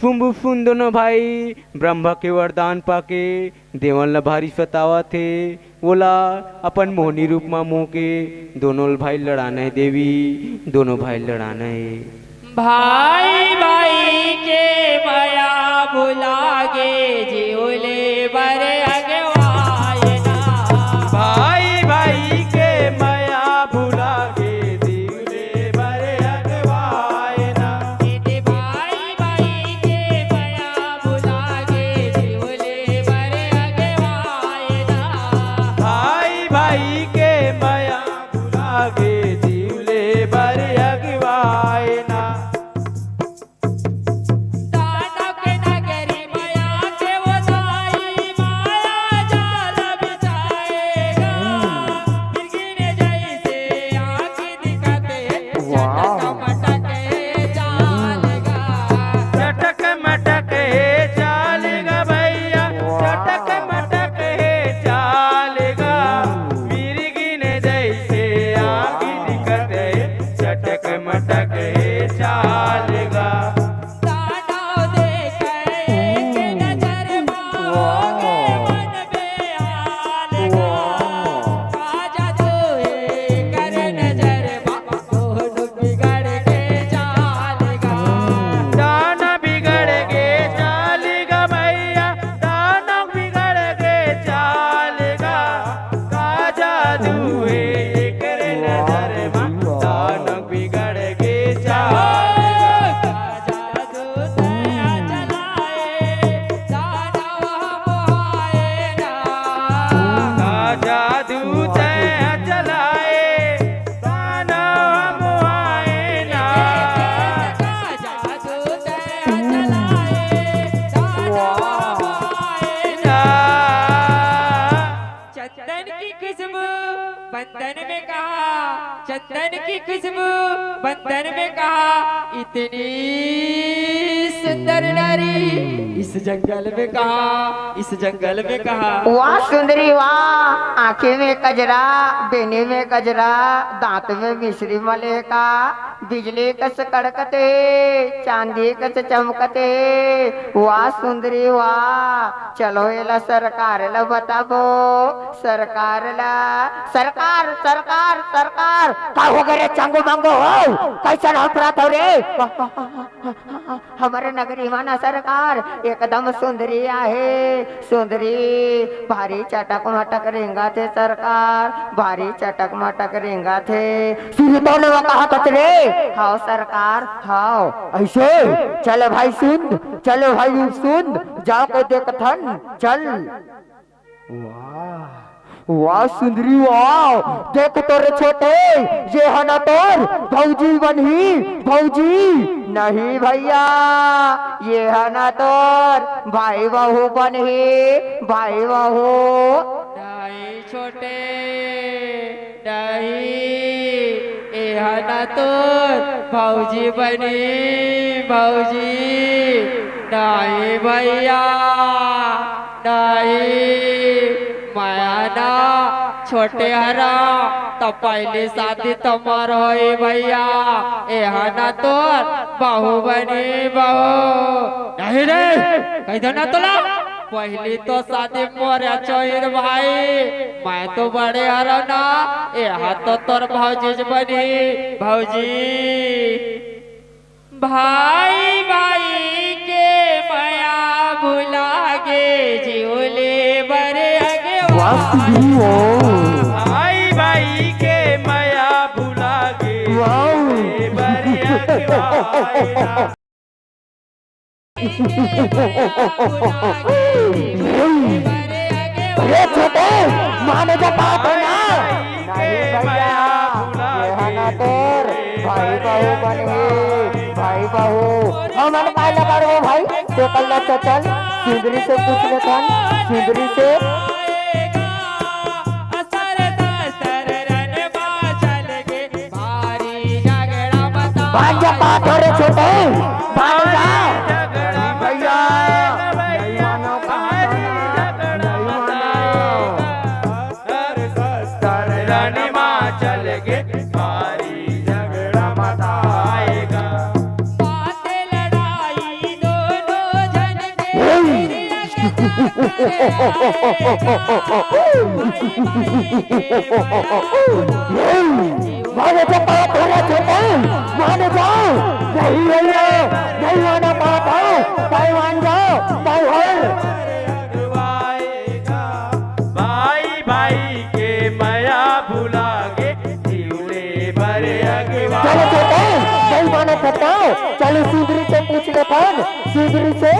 शुंभु सुन दोनों भाई ब्रह्मा के वरदान पाके देवन ला भारी सतावा थे। बोला अपन मोहनी रूप में मोह के दोनों भाई लड़ाना है देवी, दोनों भाई लड़ाना है। भाई भाई के माया भुलागे जीवले बरे अगवाए ना। भाई भाई के माया भुलागे जीवले बरे अगवाए ना। इने भाई भाई के माया भुलागे जीवले बरे अगवाए ना। भाई भाई के माया भुलागे जीवले बरे अगवाए ना। दानव के नगरी माया के वधाई माया जाल बिछाएगा। गिरगिरे जैसे आँख दिखते चटक मटक जालेगा। चटक मटक चालेगा भैया, चटक मटक चालेगा। मिर्गिन जैसे आँख दिखते चटक मटक चालेगा। दानव देखे एक नजर मांगे मन बेहालेगा। आजा तू है कर नजर दोनों बिगड़ के चालेगा। दाना बिगड़ के चालेगा भैया, दाना बिगड़ के चालेगा। का जादू है एक नजर में दाना बिगड़ के इतनी सुंदर नारी इस जंगल में कहा, इस जंगल में कहा। वाह सुंदरी वाह, आंखें में कजरा, बेनी में कजरा, दांत में मिश्री मले का, बिजली कस कड़कते, चांदी कस चमकते। वाह सुंदरी वाह, चलो एला सरकार ला बताबो, सरकार ला। सरकार सरकार सरकार का हो गए रे चांगो मांगो हो, कैसा अपराध हो रे? हमारे नगरी माना सरकार एकदम सुंदरी आहे, सुंदरी भारी चटक मटक रेंगा थे सरकार, भारी चटक मटक रेंगा थे। सुन तो ने कहा कचरे, हाओ सरकार हाओ ऐसे। चलो भाई सुन, चलो भाई सुन, जाओ के देखथन चल। वाह वाह सुंदरी वाह, देख तोरे छोटे ये है ना तोर भौजी बनी, भौजी नहीं भैया, ये है ना तोर भाई बहू बनी, भाई बहू। नहीं छोटे नहीं, यह ना तो भौजी बनी, भौजी नहीं भैया नहीं, माया ना छोटे हरा तो पहले शादी तुम्हार होई भैया, यह ना तो बहू बनी बहू। नहीं रे कही दो ना तोला, पहली तो शादी मोरे चोर भाई, मैं तो बड़े हरा ना, यह तो तोर भौजी बनी, भौजी। भाई भाई के माया भुला गे, जीवले बरे आगे। भाई भाई के माया भुला गे, बरे आगे। अरे छोटे माने जा बात है ना, नहीं भैया ये ना तोर भाई बहू बनी, भाई बहू। हमन काय लगा रे भाई, तो कल चल सुंदरी से पूछ ले कौन, सुंदरी से। बांध जा बात हो रे छोटे, बांध जा भैया। चल गे भारी झगड़ा मता आएगा, बातें लड़ाई दोनों जन के माने तो बात हो रहा छोटे, माने जाओ नहीं भैया, नहीं माना बात हो, भाई मान जाओ भाई हो। भाई भाई के माया भुला गे, जीवले बरे अगवा। चलो छोटे नहीं माना सकता, चलो सुंदरी से पूछ ले कौन, सुंदरी से।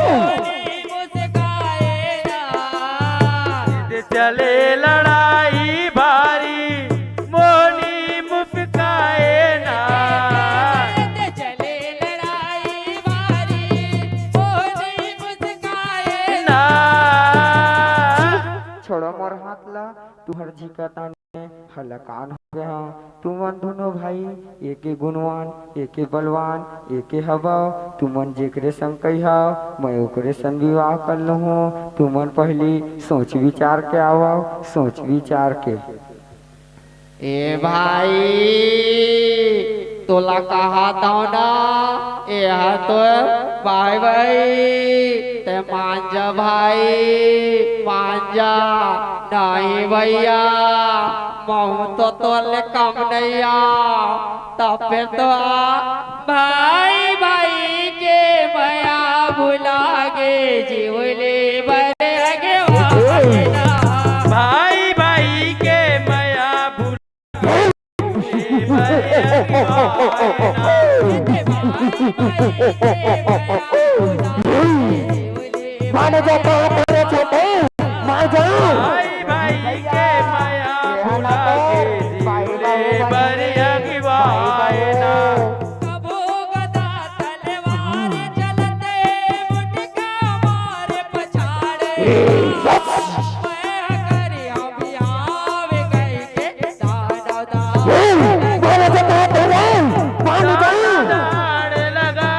चले लड़ाई भारी, मोनी मुस्काए ना, चले लड़ाई भारी, मोनी मुस्काए ना। छोड़ो मोर हाथ ला, तुहर जी का ताने हलकान हो गया। तुमन दोनों भाई एके गुणवान, एके बलवान, एके हवा। तुमन जेकरे संग कहिया मैं ओकरे संग विवाह कर लूँ। तुमन पहली सोच विचार के आओ, सोच विचार के। ए भाई तोला कहा था ना, यह तो भाई भाई ते मान जा भाई, मान जा। नहीं भैया महू तो तोले कम नहीं आ, तब फिर तो भाई भाई के माया भुला गे, जीवले बरे आगे। भाई भाई के माया भुला माने जा तेरे छोटे मान जाओ। भाई भाई के माया भुला गे, जीवले बरे अगवा ना। कबो गदा तलवार चलते, मुटका मारे पछाड़े। मैं करी अभी आवे गई के दादा दा। माने जा तेरे मान जाओ। दाड़ लगा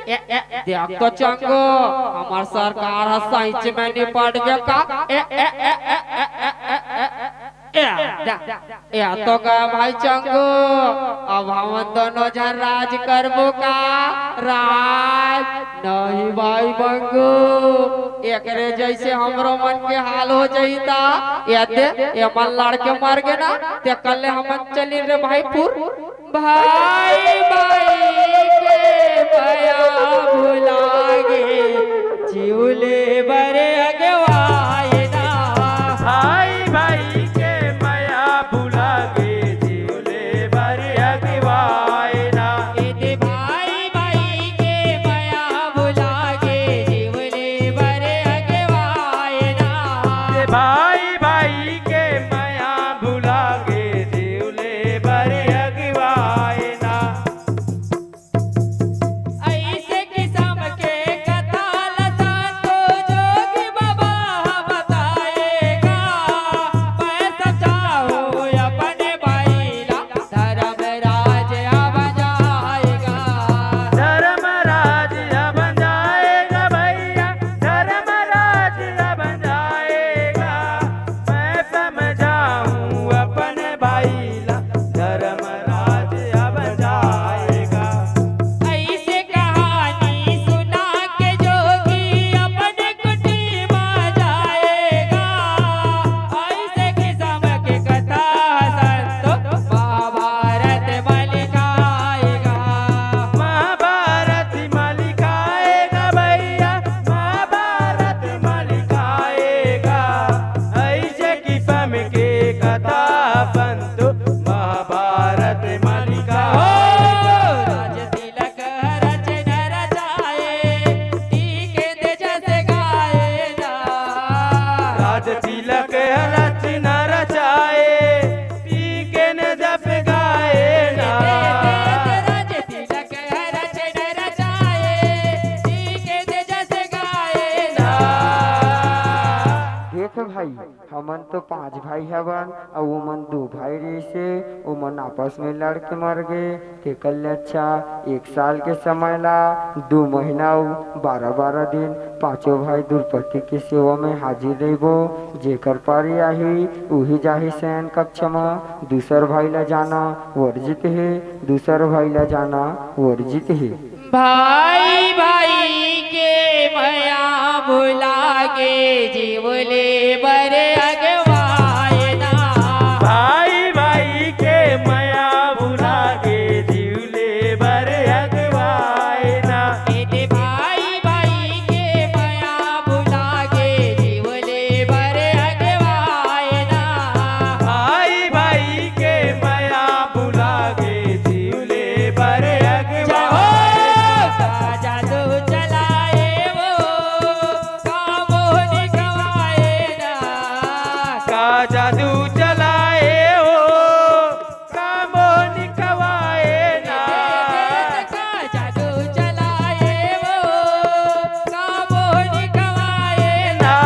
देख तो चंगो हमार सरकार सच में निपट गया का तो गया भाई चंगो अब हम दोनों जन राज करबो का राज नहीं भाई बंगो एकरे जैसे हमरो मन के हाल हो जाइता ये मन लड़के मर गए ना ते कल हम चली रे भाईपुर भाई भाई के माया भुलागे जीवले बरे अगवाए ना भाई भाई के माया भुलागे जीवले बरे अगवाए ना इते भाई भाई के माया भुलागे जीवले बरे अगवाए ना भाई भाई के माया भुलागे जीवले बरे अगवाए ना ऐसे किस्म के कथा लता तो जोगी बाबा बताएगा मैं समझाऊं अपने भाई ला धर्म राज अब जाएगा धर्मराज अब जाएगा भैया धर्मराज अब जाएगा मैं समझाऊं अपने भाई ला धर्मराज अब जाएगा ऐसे कहानी सुना के जोगी अपने कुटी में जाएगा ऐसे किस्म के कथा संतो महाभारत में लिखाएगा महाभारत में लिखाएगा भैया महाभारत में लिखाएगा ऐसे किस्म के कथा बंधु महाभारत में लिखाएगा राज तिलक रचन रचाए टीके तेजस गाए ना राज तिलक रचना रचाए पीके न जप गाए ना राज तिलक रचन रचाए टीके तेजस गाए ना देख भाई हमन तो 5 भाई हवन और वो मन 2 भाई रही से वो मन आपस में लड़ के मर गए ते कल अच्छा 1 साल के समय ला 2 महीना 12 दिन 5 भाई द्रौपदी के सेवा में हाजिर रहिबो जेकर पारी आही उही जाही सैन कक्ष में दूसर भाई ला जाना वर्जित है दूसर भाई ला जाना वर्जित है भाई भाई के माया भुलागे जीवले बरे अगवाए ना भाई भाई के माया भुलागे जीवले बरे अगवाए ना इते भाई भाई के माया भुलागे जीवले बरे अगवाए ना भाई भाई के माया भुलागे जीवले बरे अगवाए का जादू चलाए वो कामों गवाए ना का जादू चलाए हो कामों निकवाए ना का जादू चलाए वो कामों गवाए ना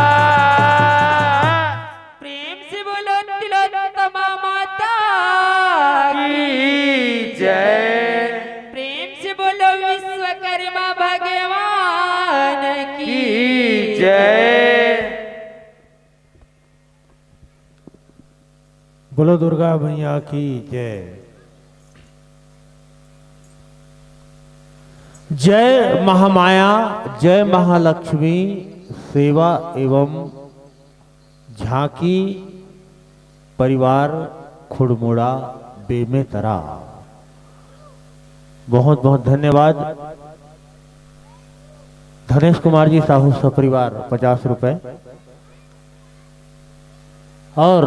प्रेम से बोलो तिलोत्तमा माता की जय प्रेम से बोलो विश्वकर्मा भगवान की जय बोलो दुर्गा मैया की जय। जय महामाया जय महालक्ष्मी सेवा एवं झांकी परिवार खुड़मुड़ा बेमेतरा। बहुत बहुत धन्यवाद। धनेश कुमार जी साहू सपरिवार 50 रुपए और